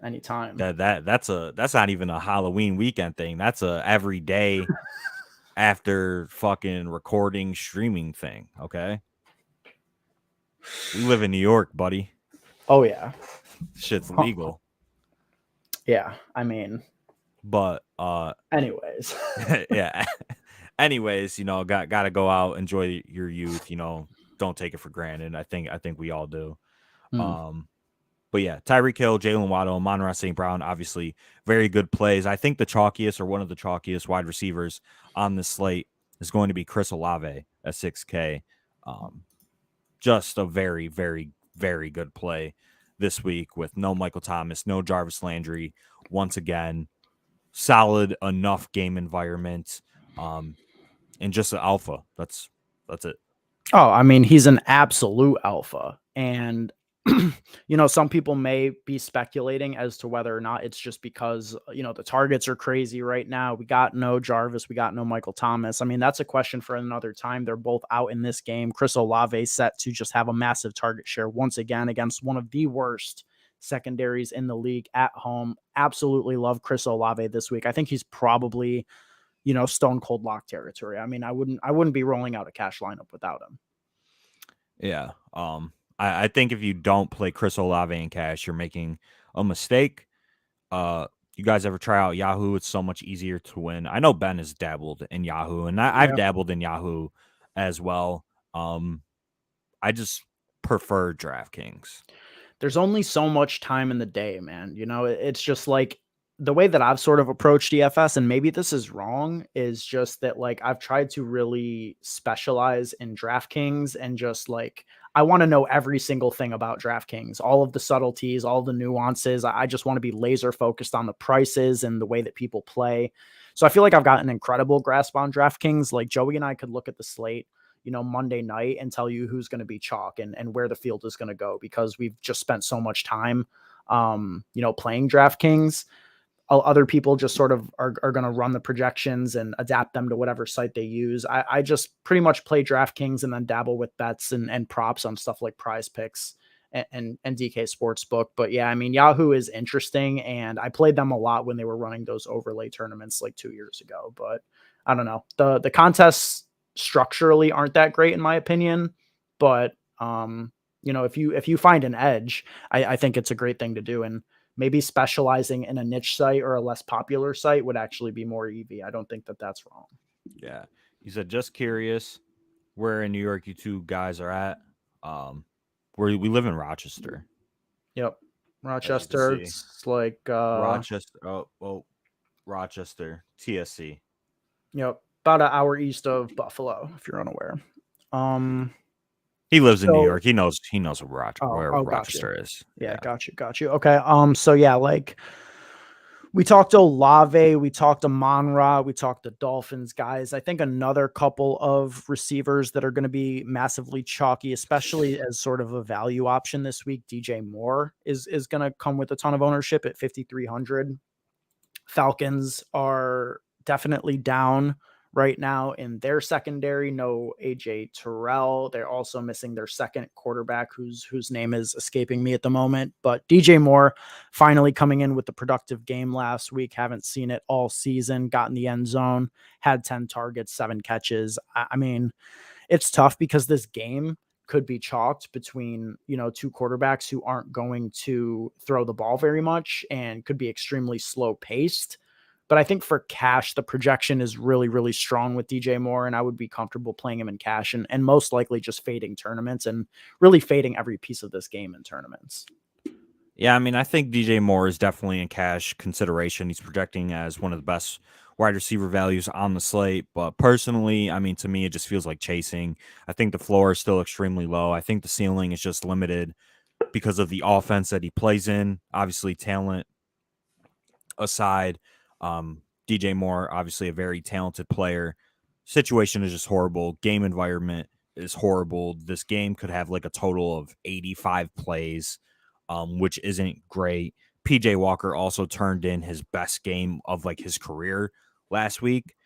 Speaker 1: Anytime.
Speaker 2: That's not even a Halloween weekend thing. That's a every day after fucking recording streaming thing. Okay. We live in New York, buddy.
Speaker 1: Oh yeah.
Speaker 2: Shit's legal.
Speaker 1: Yeah, I mean.
Speaker 2: But
Speaker 1: anyways.
Speaker 2: Yeah. Anyways, gotta go out, enjoy your youth, don't take it for granted. I think we all do. But yeah, Tyreek Hill, Jalen Waddle, Amon-Ra St. Brown, obviously very good plays. I think the chalkiest or one of the chalkiest wide receivers on this slate is going to be Chris Olave at 6K. Just a very, very, very good play this week with no Michael Thomas, no Jarvis Landry. Once again, solid enough game environment, and just an alpha. That's it.
Speaker 1: Oh, I mean, he's an absolute alpha. And, some people may be speculating as to whether or not it's just because, the targets are crazy right now. We got no Jarvis. We got no Michael Thomas. I mean, that's a question for another time. They're both out in this game. Chris Olave set to just have a massive target share once again against one of the worst secondaries in the league at home. Absolutely love Chris Olave this week. I think he's probably, stone cold lock territory. I mean, I wouldn't be rolling out a cash lineup without him.
Speaker 2: Yeah. I think if you don't play Chris Olave in cash, you're making a mistake. You guys ever try out Yahoo? It's so much easier to win. I know Ben has dabbled in Yahoo, and I've dabbled in Yahoo as well. I just prefer DraftKings.
Speaker 1: There's only so much time in the day, man. It's just like the way that I've sort of approached DFS, and maybe this is wrong, is just that like I've tried to really specialize in DraftKings and just like I want to know every single thing about DraftKings, all of the subtleties, all the nuances. I just want to be laser focused on the prices and the way that people play. So I feel like I've got an incredible grasp on DraftKings. Like Joey and I could look at the slate, Monday night and tell you who's going to be chalk and where the field is going to go because we've just spent so much time, playing DraftKings. Other people just sort of are going to run the projections and adapt them to whatever site they use. I just pretty much play DraftKings and then dabble with bets and props on stuff like Prize Picks and DK Sportsbook. But yeah, I mean, Yahoo is interesting and I played them a lot when they were running those overlay tournaments like 2 years ago, but I don't know. The contests structurally aren't that great in my opinion, but if you find an edge, I think it's a great thing to do. And maybe specializing in a niche site or a less popular site would actually be more EV. I don't think that that's wrong.
Speaker 2: Yeah. He said, just curious where in New York you two guys are at. we live in Rochester.
Speaker 1: Yep.
Speaker 2: As you can
Speaker 1: Rochester.
Speaker 2: see.
Speaker 1: It's like
Speaker 2: Rochester. Rochester. TSC.
Speaker 1: yep, about an hour east of Buffalo, if you're unaware.
Speaker 2: He lives in New
Speaker 1: So
Speaker 2: York. He knows where
Speaker 1: got you.
Speaker 2: Rochester is.
Speaker 1: Yeah,
Speaker 2: Yeah.
Speaker 1: got you. Okay. So yeah, like we talked Olave, we talked Amon-Ra, we talked the Dolphins guys. I think another couple of receivers that are going to be massively chalky, especially as sort of a value option this week. DJ Moore is going to come with a ton of ownership at 5,300. Falcons are definitely down right now in their secondary. No AJ Terrell. They're also missing their second quarterback, whose name is escaping me at the moment. But DJ Moore finally coming in with the productive game last week. Haven't seen it all season. Got in the end zone, had 10 targets, 7 catches. I mean, it's tough because this game could be chalked between, two quarterbacks who aren't going to throw the ball very much and could be extremely slow paced. But I think for cash, the projection is really, really strong with DJ Moore, and I would be comfortable playing him in cash and most likely just fading tournaments and really fading every piece of this game in tournaments.
Speaker 2: Yeah, I mean, I think DJ Moore is definitely in cash consideration. He's projecting as one of the best wide receiver values on the slate. But personally, I mean, to me, it just feels like chasing. I think the floor is still extremely low. I think the ceiling is just limited because of the offense that he plays in. Obviously, talent aside, DJ Moore, obviously a very talented player. Situation is just horrible. Game environment is horrible. This game could have like a total of 85 plays, which isn't great. PJ Walker also turned in his best game of like his career last week.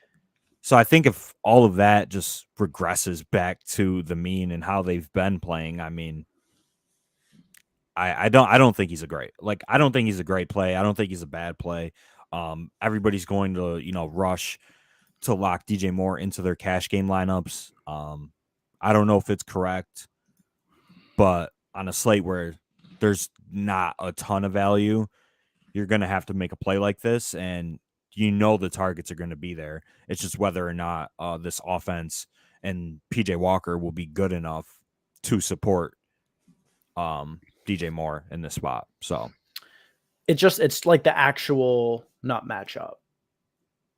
Speaker 2: So I think if all of that just regresses back to the mean and how they've been playing, I mean, I don't think he's a great I don't think he's a great play. I don't think he's a bad play. Everybody's going to rush to lock DJ Moore into their cash game lineups. I don't know if it's correct, but on a slate where there's not a ton of value, you're going to have to make a play like this, and the targets are going to be there. It's just whether or not this offense and PJ Walker will be good enough to support DJ Moore in this spot. So
Speaker 1: It's like the actual nut matchup.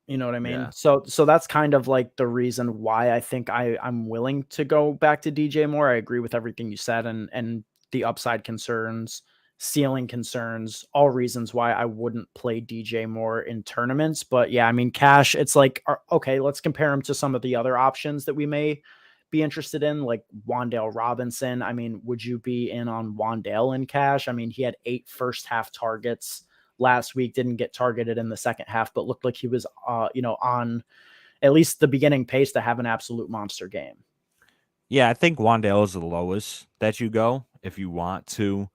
Speaker 1: You know what I mean?
Speaker 2: yeah.
Speaker 1: So that's kind of like the reason why I think I'm willing to go back to DJ Moore. I agree with everything you said and the upside concerns, ceiling concerns, all reasons why I wouldn't play DJ Moore in tournaments. But yeah, I mean, cash, it's like, okay, let's compare him to some of the other options that we may be interested in, like Wan'Dale Robinson. I mean, would you be in on Wan'Dale in cash? I mean, he had 8 first half targets last week, didn't get targeted in the second half, but looked like he was, on at least the beginning pace to have an absolute monster game.
Speaker 2: Yeah, I think Wan'Dale is the lowest that you go if you want to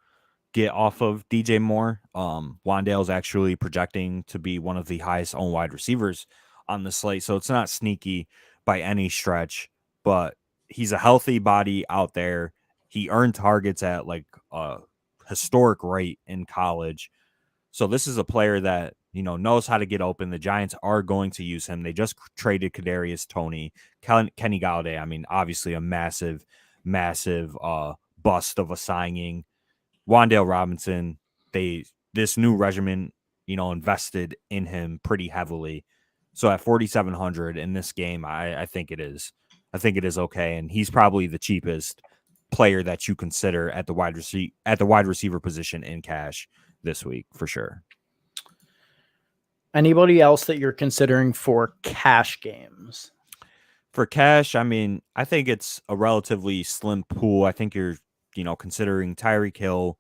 Speaker 2: get off of DJ Moore. Wan'Dale is actually projecting to be one of the highest owned wide receivers on the slate, so it's not sneaky by any stretch, but he's a healthy body out there. He earned targets at like a historic rate in college. So this is a player that, knows how to get open. The Giants are going to use him. They just traded Kadarius Toney, Kenny Galladay. I mean, obviously a massive, massive bust of a signing. Wan'Dale Robinson, this new regimen, invested in him pretty heavily. So at 4,700 in this game, I think it is. I think it is okay, and he's probably the cheapest player that you consider at the wide receiver position in cash this week for sure.
Speaker 1: Anybody else that you're considering for cash games?
Speaker 2: For cash, I mean, I think it's a relatively slim pool. I think you're, considering Tyreek Hill,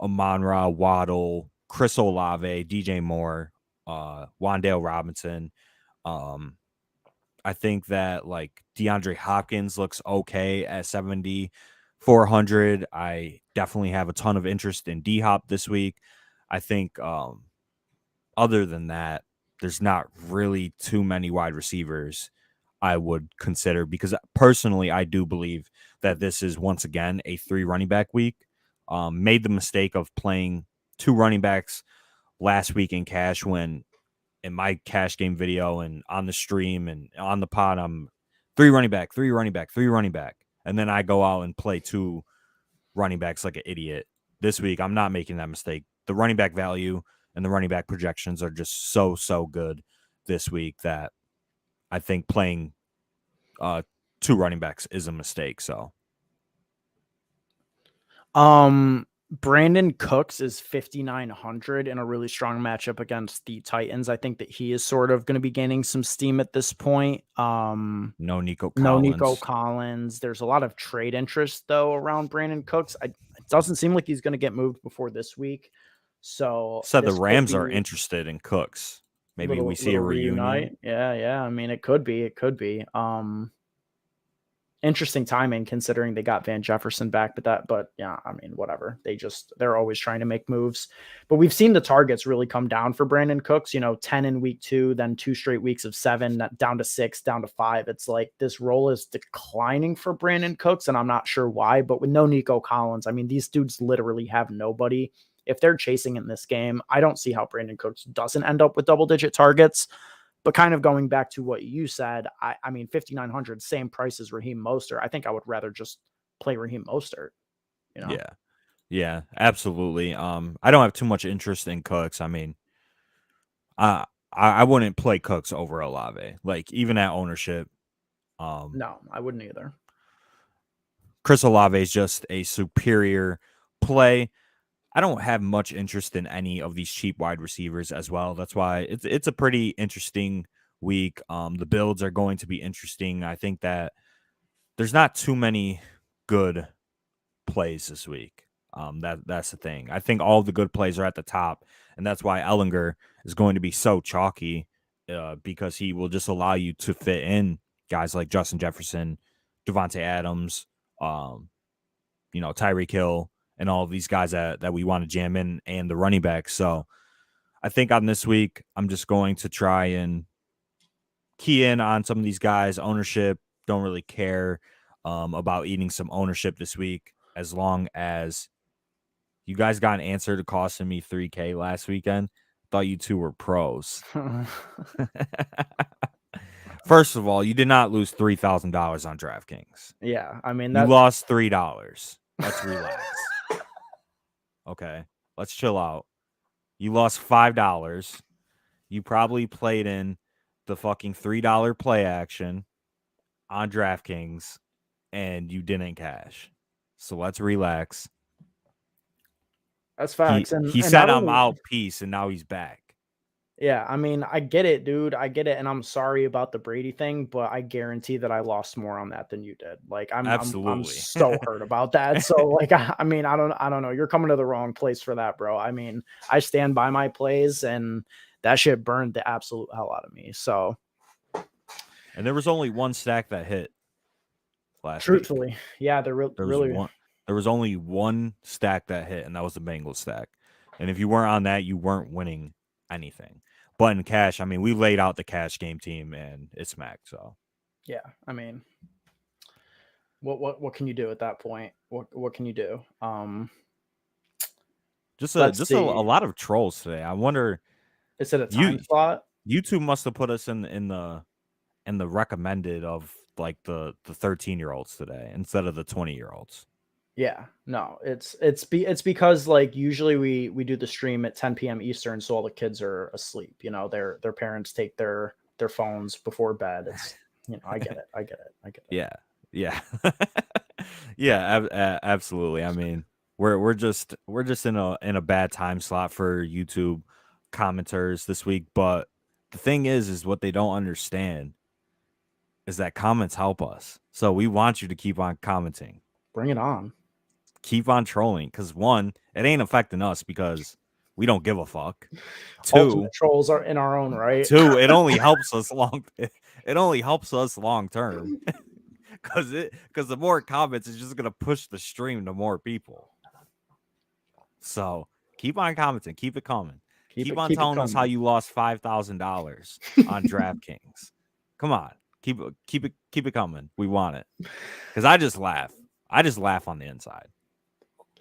Speaker 2: Amon-Ra, Waddle, Chris Olave, DJ Moore, Wan'Dale Robinson. I think that like DeAndre Hopkins looks okay at 7,400. I definitely have a ton of interest in D-Hop this week. I think other than that, there's not really too many wide receivers I would consider, because personally, I do believe that this is once again a 3 running back week. Made the mistake of playing 2 running backs last week in cash when in my cash game video and on the stream and on the pod, I'm 3 running back, 3 running back, 3 running back. And then I go out and play 2 running backs like an idiot. This week, I'm not making that mistake. The running back value and the running back projections are just so good this week that I think playing 2 running backs is a mistake. So,
Speaker 1: Brandon Cooks is 5,900 in a really strong matchup against the Titans. I think that he is sort of going to be gaining some steam at this point.
Speaker 2: no Nico Collins.
Speaker 1: No Nico Collins. There's a lot of trade interest though around Brandon Cooks. It doesn't seem like he's going to get moved before this week. So
Speaker 2: said the Rams are interested in Cooks. Maybe we see a reunion.
Speaker 1: Yeah. I mean, it could be. Interesting timing considering they got Van Jefferson back, but yeah, I mean, whatever. They're always trying to make moves, but we've seen the targets really come down for Brandon Cooks, 10 in week 2, then 2 straight weeks of 7, down to 6, down to 5. It's like this role is declining for Brandon Cooks, and I'm not sure why, but with no Nico Collins, I mean, these dudes literally have nobody. If they're chasing in this game, I don't see how Brandon Cooks doesn't end up with double-digit targets. But kind of going back to what you said, I mean, 5,900, same price as Raheem Mostert. I think I would rather just play Raheem Mostert.
Speaker 2: Yeah, absolutely. I don't have too much interest in Cooks. I mean, I wouldn't play Cooks over Olave, like even at ownership.
Speaker 1: No, I wouldn't either.
Speaker 2: Chris Olave is just a superior play. I don't have much interest in any of these cheap wide receivers as well. That's why it's a pretty interesting week. The builds are going to be interesting. I think that there's not too many good plays this week. That's the thing. I think all the good plays are at the top, and that's why Ellinger is going to be so chalky because he will just allow you to fit in guys like Justin Jefferson, Devontae Adams, Tyreek Hill, and all of these guys that we want to jam in, and the running backs. So I think on this week, I'm just going to try and key in on some of these guys. Ownership, don't really care about eating some ownership this week, as long as you guys got an answer to costing me $3K last weekend. Thought you two were pros. First of all, you did not lose $3,000 on DraftKings.
Speaker 1: Yeah, I mean,
Speaker 2: you lost $3. Let's relax. Okay, let's chill out. You lost $5. You probably played in the fucking $3 play action on DraftKings, and you didn't cash. So let's relax.
Speaker 1: That's facts.
Speaker 2: He said I'm out, peace, and now he's back.
Speaker 1: Yeah, I mean, I get it, dude. I get it, and I'm sorry about the Brady thing, but I guarantee that I lost more on that than you did. Like, I'm so hurt about that. So, like, I mean, I don't know. You're coming to the wrong place for that, bro. I mean, I stand by my plays, and that shit burned the absolute hell out of me. So,
Speaker 2: and there was only one stack that hit last
Speaker 1: truthfully,
Speaker 2: week.
Speaker 1: Yeah, there
Speaker 2: was only one stack that hit, and that was the Bengals stack. And if you weren't on that, you weren't winning anything. But in cash, I mean, we laid out the cash game team, and it's smacked. So,
Speaker 1: yeah, I mean, what can you do at that point? What can you do?
Speaker 2: Just a lot of trolls today. I wonder,
Speaker 1: is it a time slot?
Speaker 2: YouTube must have put us in the recommended of like the 13-year-olds today instead of the 20-year-olds.
Speaker 1: Yeah, no, it's because like usually we do the stream at 10 p.m. Eastern, so all the kids are asleep. Their parents take their phones before bed. It's I get it.
Speaker 2: Yeah, yeah, absolutely. I mean, we're just in a bad time slot for YouTube commenters this week. But the thing is what they don't understand is that comments help us. So we want you to keep on commenting.
Speaker 1: Bring it on.
Speaker 2: Keep on trolling, because one, it ain't affecting us because we don't give a fuck.
Speaker 1: Two, trolls are in our own right.
Speaker 2: Two, it only helps us long term. Because the more comments is just gonna push the stream to more people. So keep on commenting, keep it coming. Keep on telling us how you lost $5,000 on DraftKings. Come on, keep it coming. We want it. Because I just laugh on the inside.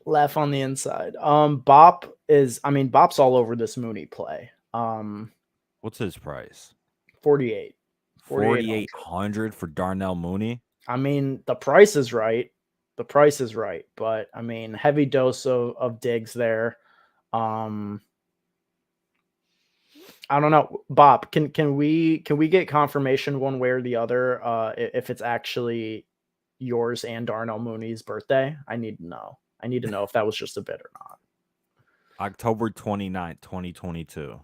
Speaker 1: Laugh on the inside. Bop's all over this Mooney play.
Speaker 2: What's his price?
Speaker 1: 4,800
Speaker 2: for Darnell Mooney.
Speaker 1: I mean, the price is right. The price is right, but I mean, heavy dose of Diggs there. I don't know, Bob. Can we get confirmation one way or the other if it's actually yours and Darnell Mooney's birthday? I need to know. I need to know if that was just a bit or not.
Speaker 2: October 29th, 2022.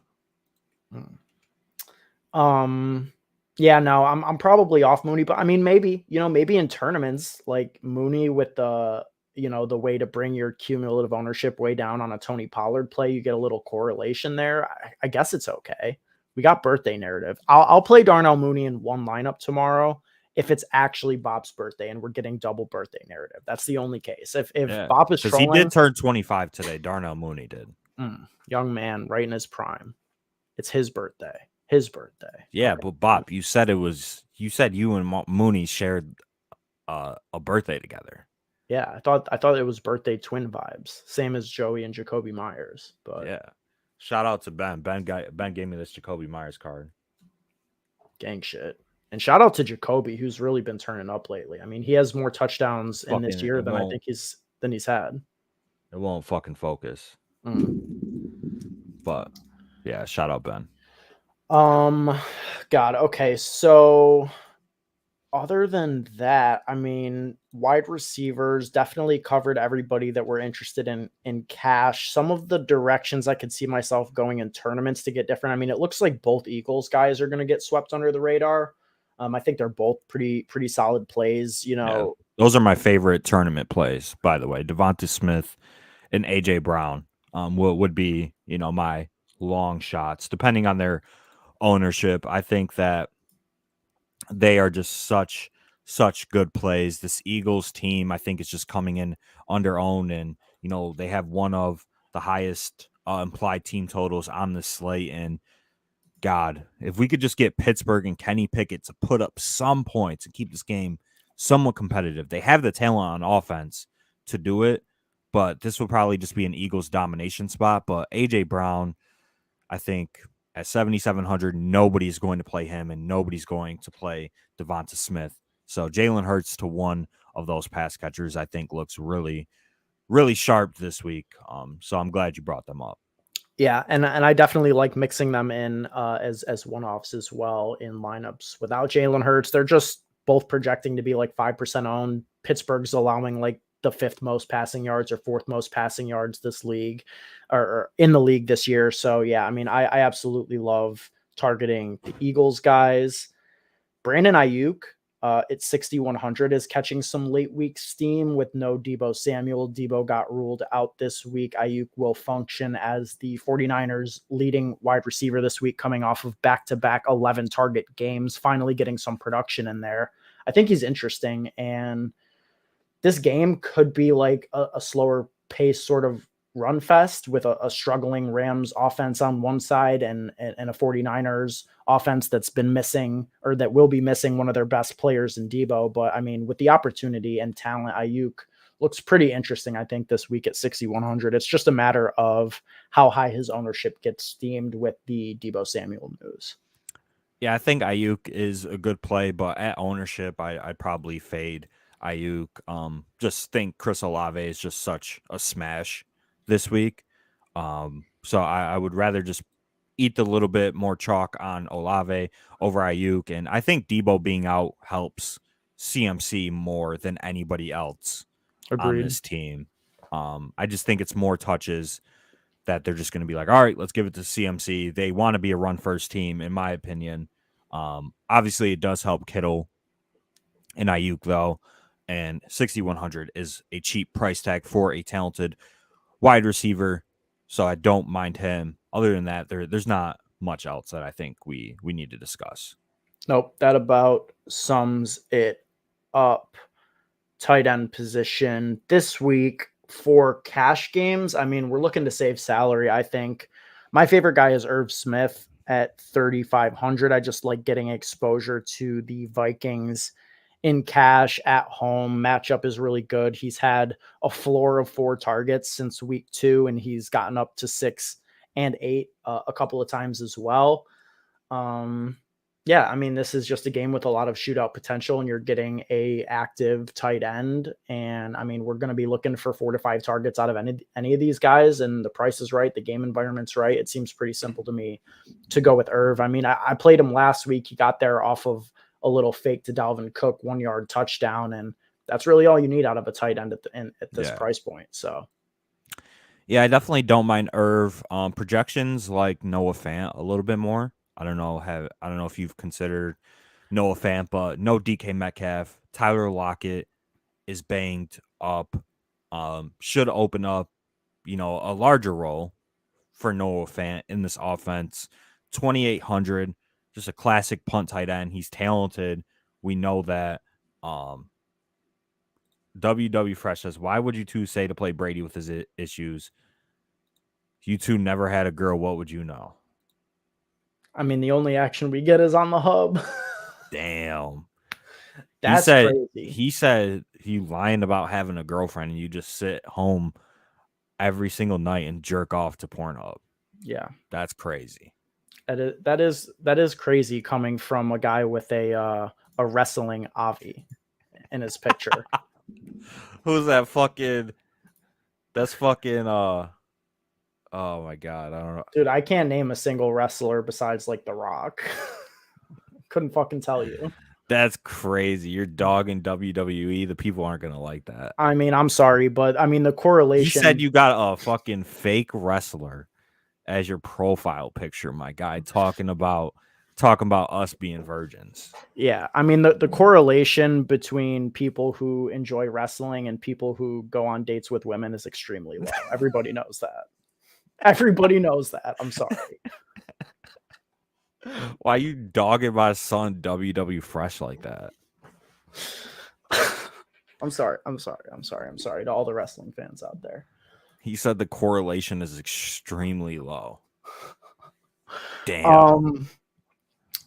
Speaker 1: Yeah, no, I'm probably off Mooney, but I mean, maybe in tournaments like Mooney with the way to bring your cumulative ownership way down on a Tony Pollard play, you get a little correlation there. I guess it's okay. We got birthday narrative. I'll play Darnell Mooney in one lineup tomorrow if it's actually Bob's birthday and we're getting double birthday narrative. That's the only case. If Bob is trolling,
Speaker 2: he did turn 25 today. Darnell Mooney did.
Speaker 1: Young man, right in his prime. It's his birthday. His birthday.
Speaker 2: Yeah, right. But Bob, you said you and Mooney shared a birthday together.
Speaker 1: Yeah, I thought it was birthday twin vibes, same as Joey and Jacoby Myers. But
Speaker 2: yeah, shout out to Ben. Ben gave me this Jacoby Myers card.
Speaker 1: Gang shit. And shout out to Jacoby, who's really been turning up lately. I mean, he has more touchdowns in this year than I think he's had.
Speaker 2: It won't fucking focus. But yeah, shout out Ben.
Speaker 1: God, okay. So other than that, I mean, wide receivers definitely covered everybody that we're interested in cash. Some of the directions I could see myself going in tournaments to get different. I mean, it looks like both Eagles guys are going to get swept under the radar. I think they're both pretty solid plays.
Speaker 2: Yeah. Those are my favorite tournament plays, by the way. Devonta Smith and AJ Brown would be, my long shots, depending on their ownership. I think that they are just such good plays. This Eagles team, I think, is just coming in under owned, and they have one of the highest implied team totals on the slate. And God, if we could just get Pittsburgh and Kenny Pickett to put up some points and keep this game somewhat competitive. They have the talent on offense to do it, but this will probably just be an Eagles domination spot. But AJ Brown, I think at 7,700, nobody's going to play him and nobody's going to play Devonta Smith. So Jalen Hurts to one of those pass catchers, I think, looks really, really sharp this week. So I'm glad you brought them up.
Speaker 1: Yeah, and I definitely like mixing them in as one-offs as well in lineups without Jalen Hurts. They're just both projecting to be like 5% owned. Pittsburgh's allowing like the fifth most passing yards or fourth most passing yards this league or in the league this year. So yeah, I mean, I absolutely love targeting the Eagles guys. Brandon Ayuk at 6,100 is catching some late week steam with no Deebo Samuel. Deebo got ruled out this week. Ayuk will function as the 49ers leading wide receiver this week, coming off of back-to-back 11 target games, finally getting some production in there. I think he's interesting, and this game could be like a slower pace sort of run fest with a struggling Rams offense on one side and a 49ers offense that's been missing or that will be missing one of their best players in Deebo. But I mean, with the opportunity and talent, Ayuk looks pretty interesting, I think, this week at 6,100. It's just a matter of how high his ownership gets steamed with the Deebo Samuel news.
Speaker 2: Yeah, I think Ayuk is a good play, but at ownership, I'd probably fade Ayuk. Just think Chris Olave is just such a smash this week. So I would rather just eat a little bit more chalk on Olave over Ayuk. And I think Deebo being out helps CMC more than anybody else on this team. I just think it's more touches that they're just going to be like, all right, let's give it to CMC. They want to be a run-first team, in my opinion. Obviously, it does help Kittle and Ayuk, though. And 6,100 is a cheap price tag for a talented wide receiver, so I don't mind him. Other than that, there's not much else that I think we need to discuss.
Speaker 1: Nope, that about sums it up. Tight end position this week for cash games. I mean, we're looking to save salary. I think my favorite guy is Irv Smith at 3,500. I just like getting exposure to the Vikings in cash at home. Matchup is really good. He's had a floor of 4 targets since week 2, and he's gotten up to 6 and 8 a couple of times as well. Yeah, I mean, this is just a game with a lot of shootout potential, and you're getting a active tight end. And I mean, we're going to be looking for 4 to 5 targets out of any of these guys, and the price is right, the game environment's right. It seems pretty simple to me to go with Irv. I mean, I played him last week. He got there off of a little fake to Dalvin Cook 1-yard touchdown, and that's really all you need out of a tight end at this price point. So.
Speaker 2: Yeah, I definitely don't mind Irv. Projections like Noah Fant a little bit more. I don't know if you've considered Noah Fant, but no DK Metcalf. Tyler Lockett is banged up. Should open up, a larger role for Noah Fant in this offense. 2,800, just a classic punt tight end. He's talented. We know that. WW Fresh says, why would you two say to play Brady with his issues? You two never had a girl. What would you know?
Speaker 1: I mean, the only action we get is on the hub.
Speaker 2: Damn.
Speaker 1: That's crazy.
Speaker 2: He said he lying about having a girlfriend and you just sit home every single night and jerk off to Pornhub.
Speaker 1: Yeah.
Speaker 2: That's crazy.
Speaker 1: That is crazy coming from a guy with a wrestling Avi in his picture.
Speaker 2: Who's that fucking? That's fucking oh my god, I don't know.
Speaker 1: Dude, I can't name a single wrestler besides like The Rock. Couldn't fucking tell you.
Speaker 2: That's crazy. You're dogging WWE. The people aren't gonna like that.
Speaker 1: I mean, I'm sorry, but I mean the correlation.
Speaker 2: He said you got a fucking fake wrestler as your profile picture, my guy, talking about us being virgins.
Speaker 1: Yeah, I mean the correlation between people who enjoy wrestling and people who go on dates with women is extremely low. Everybody knows that. Everybody knows that. I'm sorry.
Speaker 2: Why you dogging my son WW Fresh like that?
Speaker 1: I'm sorry to all the wrestling fans out there.
Speaker 2: He said the correlation is extremely low. Damn.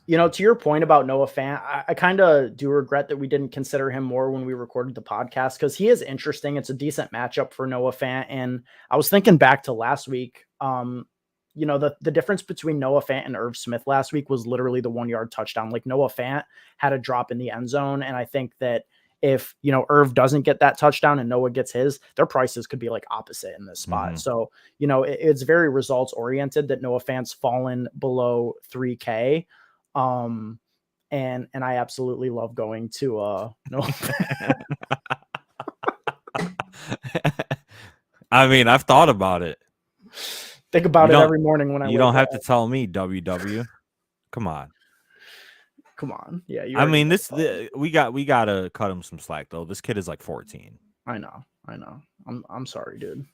Speaker 1: To your point about Noah Fant, I kind of do regret that we didn't consider him more when we recorded the podcast because he is interesting. It's a decent matchup for Noah Fant. And I was thinking back to last week. The difference between Noah Fant and Irv Smith last week was literally the 1-yard touchdown. Like Noah Fant had a drop in the end zone. And I think that if, Irv doesn't get that touchdown and Noah gets his, their prices could be like opposite in this spot. Mm-hmm. So, it's very results oriented that Noah Fant's fallen below 3K. And I absolutely love going to Noah Fant.
Speaker 2: I mean, I've thought about it.
Speaker 1: Think about it every morning when I.
Speaker 2: You don't have to tell me, WW. Come on.
Speaker 1: Yeah.
Speaker 2: I mean, we gotta cut him some slack though. This kid is like 14.
Speaker 1: I know. I'm sorry, dude.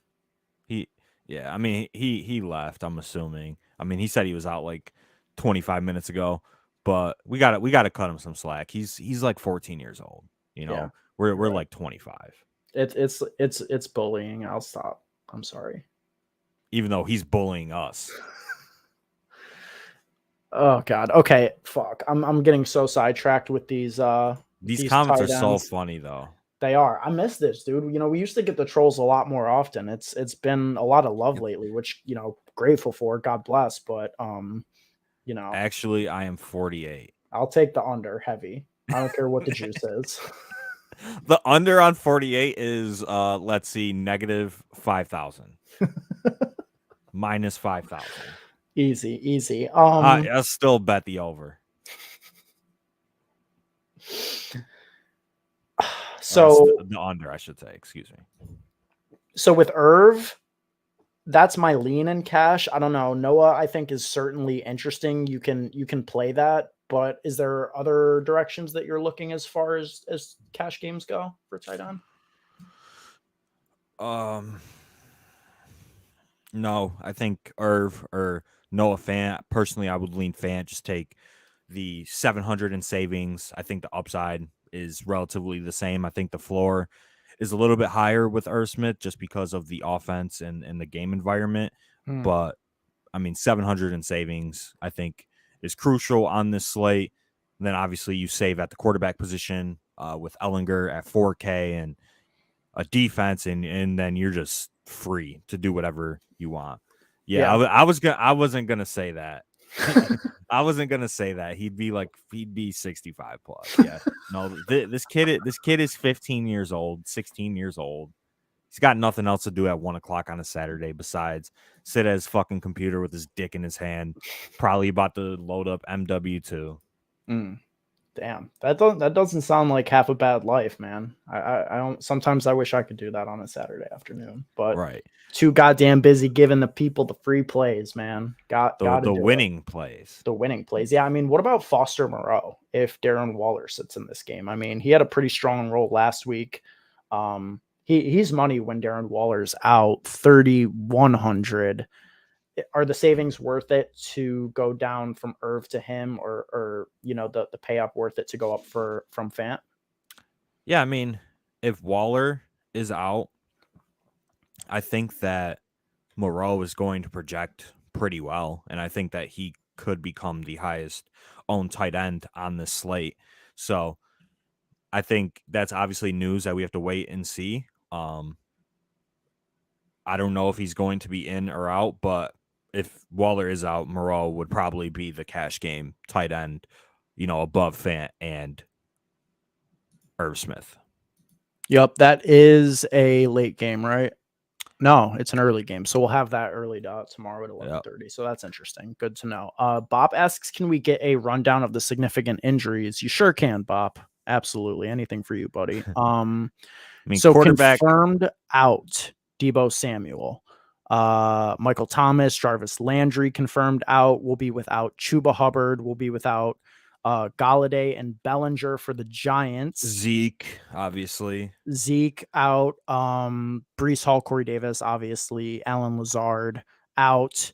Speaker 2: He left. I'm assuming. I mean, he said he was out like 25 minutes ago, but we gotta cut him some slack. He's like 14 years old.
Speaker 1: Yeah.
Speaker 2: We're like 25.
Speaker 1: It's bullying. I'll stop. I'm sorry.
Speaker 2: Even though he's bullying us.
Speaker 1: Oh God. Okay. Fuck. I'm getting so sidetracked with these
Speaker 2: comments are so funny though.
Speaker 1: They are. I miss this, dude. We used to get the trolls a lot more often. It's been a lot of love lately, which, grateful for. God bless. But
Speaker 2: actually I am 48.
Speaker 1: I'll take the under heavy. I don't care what the juice is.
Speaker 2: The under on 48 is let's see, negative 5,000. Minus 5,000.
Speaker 1: Easy.
Speaker 2: I'll still bet the over.
Speaker 1: So
Speaker 2: the under, I should say. Excuse me.
Speaker 1: So with Irv, that's my lean in cash. I don't know. Noah, I think, is certainly interesting. You can play that, but is there other directions that you're looking as far as cash games go for tight end?
Speaker 2: No, I think Irv or Noah Fant. Personally, I would lean Fant. Just take the 700 in savings. I think the upside is relatively the same. I think the floor is a little bit higher with Irv Smith just because of the offense and the game environment. But I mean, 700 in savings, I think, is crucial on this slate. And then obviously you save at the quarterback position with Ellinger at 4K and a defense, and then you're just free to do whatever you want. Yeah. I wasn't gonna say that. I wasn't gonna say that. He'd be 65 plus. Yeah. No, this kid is 15 years old, 16 years old. He's got nothing else to do at 1 o'clock on a Saturday besides sit at his fucking computer with his dick in his hand, probably about to load up MW2.
Speaker 1: Damn, that doesn't sound like half a bad life, man. I don't. Sometimes I wish I could do that on a Saturday afternoon, but
Speaker 2: Right.
Speaker 1: too goddamn busy giving the people the free plays, man. Got
Speaker 2: The
Speaker 1: to
Speaker 2: winning plays.
Speaker 1: The winning plays. Yeah, I mean, what about Foster Moreau if Darren Waller sits in this game? I mean, he had a pretty strong role last week. He's money when Darren Waller's out, 3,100. Are the savings worth it to go down from Irv to him, or the pay up worth it to go up from Fant?
Speaker 2: Yeah, I mean, if Waller is out, I think that Moreau is going to project pretty well, and I think that he could become the highest owned tight end on this slate. So I think that's obviously news that we have to wait and see. I don't know if he's going to be in or out, but if Waller is out, Moreau would probably be the cash game tight end, above Fant and Irv Smith.
Speaker 1: Yep, that is a late game, right? No, it's an early game. So we'll have that early tomorrow at 11:30. Yep. So that's interesting. Good to know. Bob asks, can we get a rundown of the significant injuries? You sure can, Bob. Absolutely. Anything for you, buddy. So quarterback confirmed out Deebo Samuel. Michael Thomas, Jarvis Landry confirmed out. We'll be without Chuba Hubbard. We'll be without Galladay and Bellinger for the Giants.
Speaker 2: Zeke, obviously.
Speaker 1: Zeke out. Breece Hall, Corey Davis, obviously. Alan Lazard out.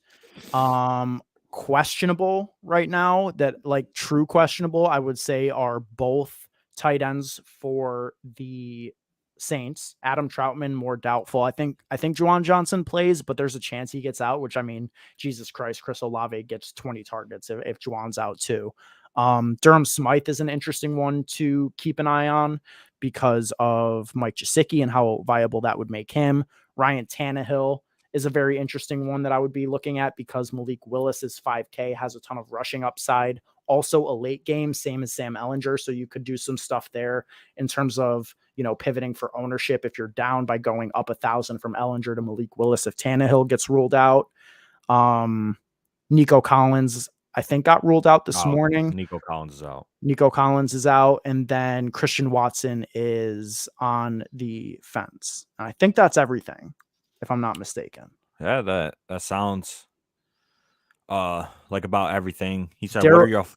Speaker 1: Questionable right now. That like true questionable, I would say, are both tight ends for the Saints. Adam Troutman more doubtful. I think Juwan Johnson plays, but there's a chance he gets out. Which I mean, Jesus Christ, Chris Olave gets 20 targets if Juwan's out too. Durham Smythe is an interesting one to keep an eye on because of Mike Gesicki and how viable that would make him. Ryan Tannehill is a very interesting one that I would be looking at because Malik Willis is 5K, has a ton of rushing upside. Also a late game, same as Sam Ehlinger. So you could do some stuff there in terms of, pivoting for ownership if you're down by going up 1,000 from Ehlinger to Malik Willis if Tannehill gets ruled out. Nico Collins, I think, got ruled out this morning.
Speaker 2: Nico Collins is
Speaker 1: out. And then Christian Watson is on the fence. And I think that's everything, if I'm not mistaken.
Speaker 2: Yeah, that sounds like about everything. He said, what are your...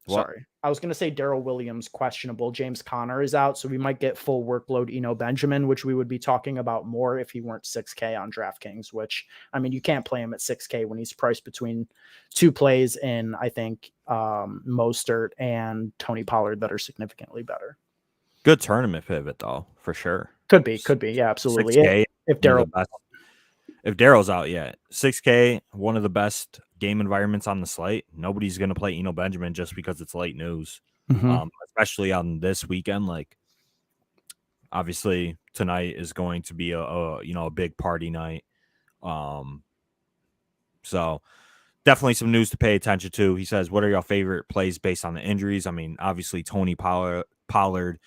Speaker 1: Sorry. I was going to say Darrell Williams questionable. James Conner is out, so we might get full workload Eno Benjamin, which we would be talking about more if he weren't 6K on DraftKings, which, I mean, you can't play him at 6K when he's priced between two plays in, I think, Mostert and Tony Pollard that are significantly better.
Speaker 2: Good tournament pivot, though, for sure.
Speaker 1: Could be. Yeah, absolutely.
Speaker 2: 6K,
Speaker 1: if
Speaker 2: Darrell's out yet. 6K, one of the best game environments on the slate. Nobody's going to play Eno Benjamin just because it's late news, especially on this weekend. Like, obviously, tonight is going to be a big party night. So definitely some news to pay attention to. He says, what are your favorite plays based on the injuries? I mean, obviously, Tony Pollard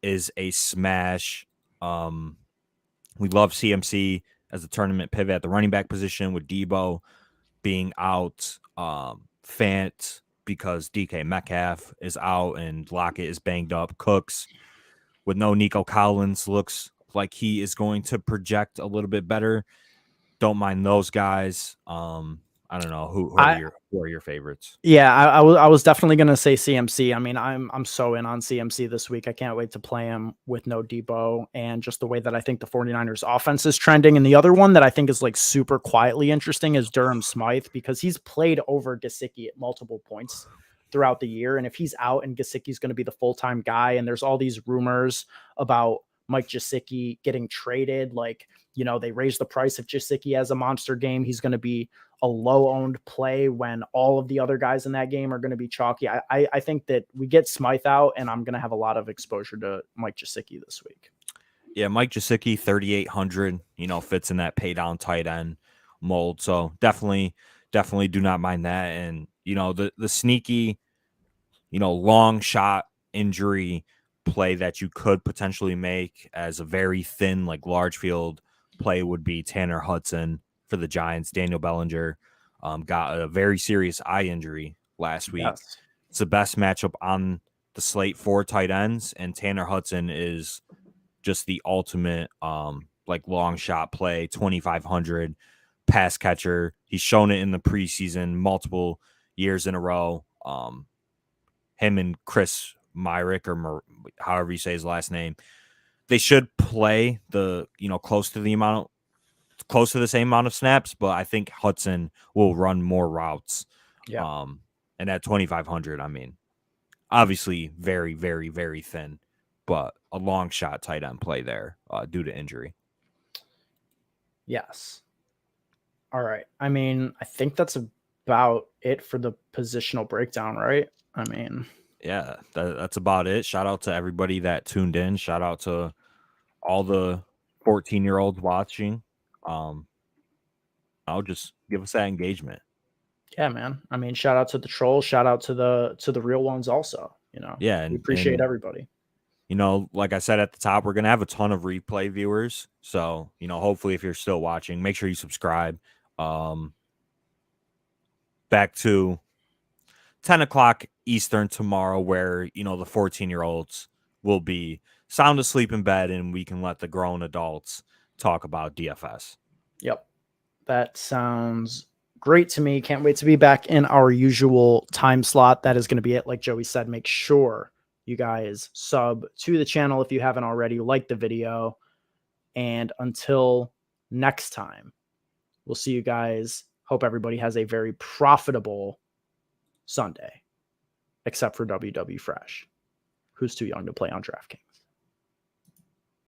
Speaker 2: is a smash. We love CMC as a tournament pivot at the running back position with Deebo being out, Fant because DK Metcalf is out and Lockett is banged up. Cooks with no Nico Collins looks like he is going to project a little bit better. Don't mind those guys. I don't know who are your favorites.
Speaker 1: Yeah, I was definitely gonna say CMC. I mean, I'm so in on CMC this week. I can't wait to play him with no Debo and just the way that I think the 49ers offense is trending. And the other one that I think is like super quietly interesting is Durham Smythe because he's played over Gesicki at multiple points throughout the year. And if he's out and Gesicki's going to be the full-time guy, and there's all these rumors about Mike Gesicki getting traded, like, they raised the price if Gesicki has a monster game. He's going to be a low-owned play when all of the other guys in that game are going to be chalky. I think that we get Smythe out, and I'm going to have a lot of exposure to Mike Gesicki this week.
Speaker 2: Yeah, Mike Gesicki, 3,800, fits in that pay-down tight end mold. So definitely do not mind that. And the sneaky, long shot injury play that you could potentially make as a very thin, like large field play would be Tanner Hudson for the Giants. Daniel Bellinger got a very serious eye injury last week.
Speaker 1: Yes.
Speaker 2: It's the best matchup on the slate for tight ends, and Tanner Hudson is just the ultimate like long shot play, 2,500 pass catcher. He's shown it in the preseason multiple years in a row. Him and Chris Myrick, or however you say his last name, they should play the close to the same amount of snaps, but I think Hudson will run more routes.
Speaker 1: Yeah.
Speaker 2: And at 2,500, I mean, obviously very, very, very thin, but a long shot tight end play there due to injury.
Speaker 1: Yes. All right. I mean, I think that's about it for the positional breakdown, right? I mean,
Speaker 2: yeah, that's about it. Shout out to everybody that tuned in. Shout out to all the 14-year-olds watching. I'll just give us that engagement.
Speaker 1: Yeah, man. I mean, shout out to the trolls. Shout out to the real ones also.
Speaker 2: Yeah,
Speaker 1: we appreciate everybody.
Speaker 2: Like I said at the top, we're gonna have a ton of replay viewers. So hopefully, if you're still watching, make sure you subscribe. Back to 10 o'clock Eastern tomorrow, where the 14-year-olds will be sound asleep in bed, and we can let the grown adults talk about DFS.
Speaker 1: Yep, that sounds great to me. Can't wait to be back in our usual time slot. That is going to be it. Like Joey said, make sure you guys sub to the channel if you haven't already. Like the video, and until next time, we'll see you guys. Hope everybody has a very profitable Sunday, except for WW Fresh, who's too young to play on DraftKings.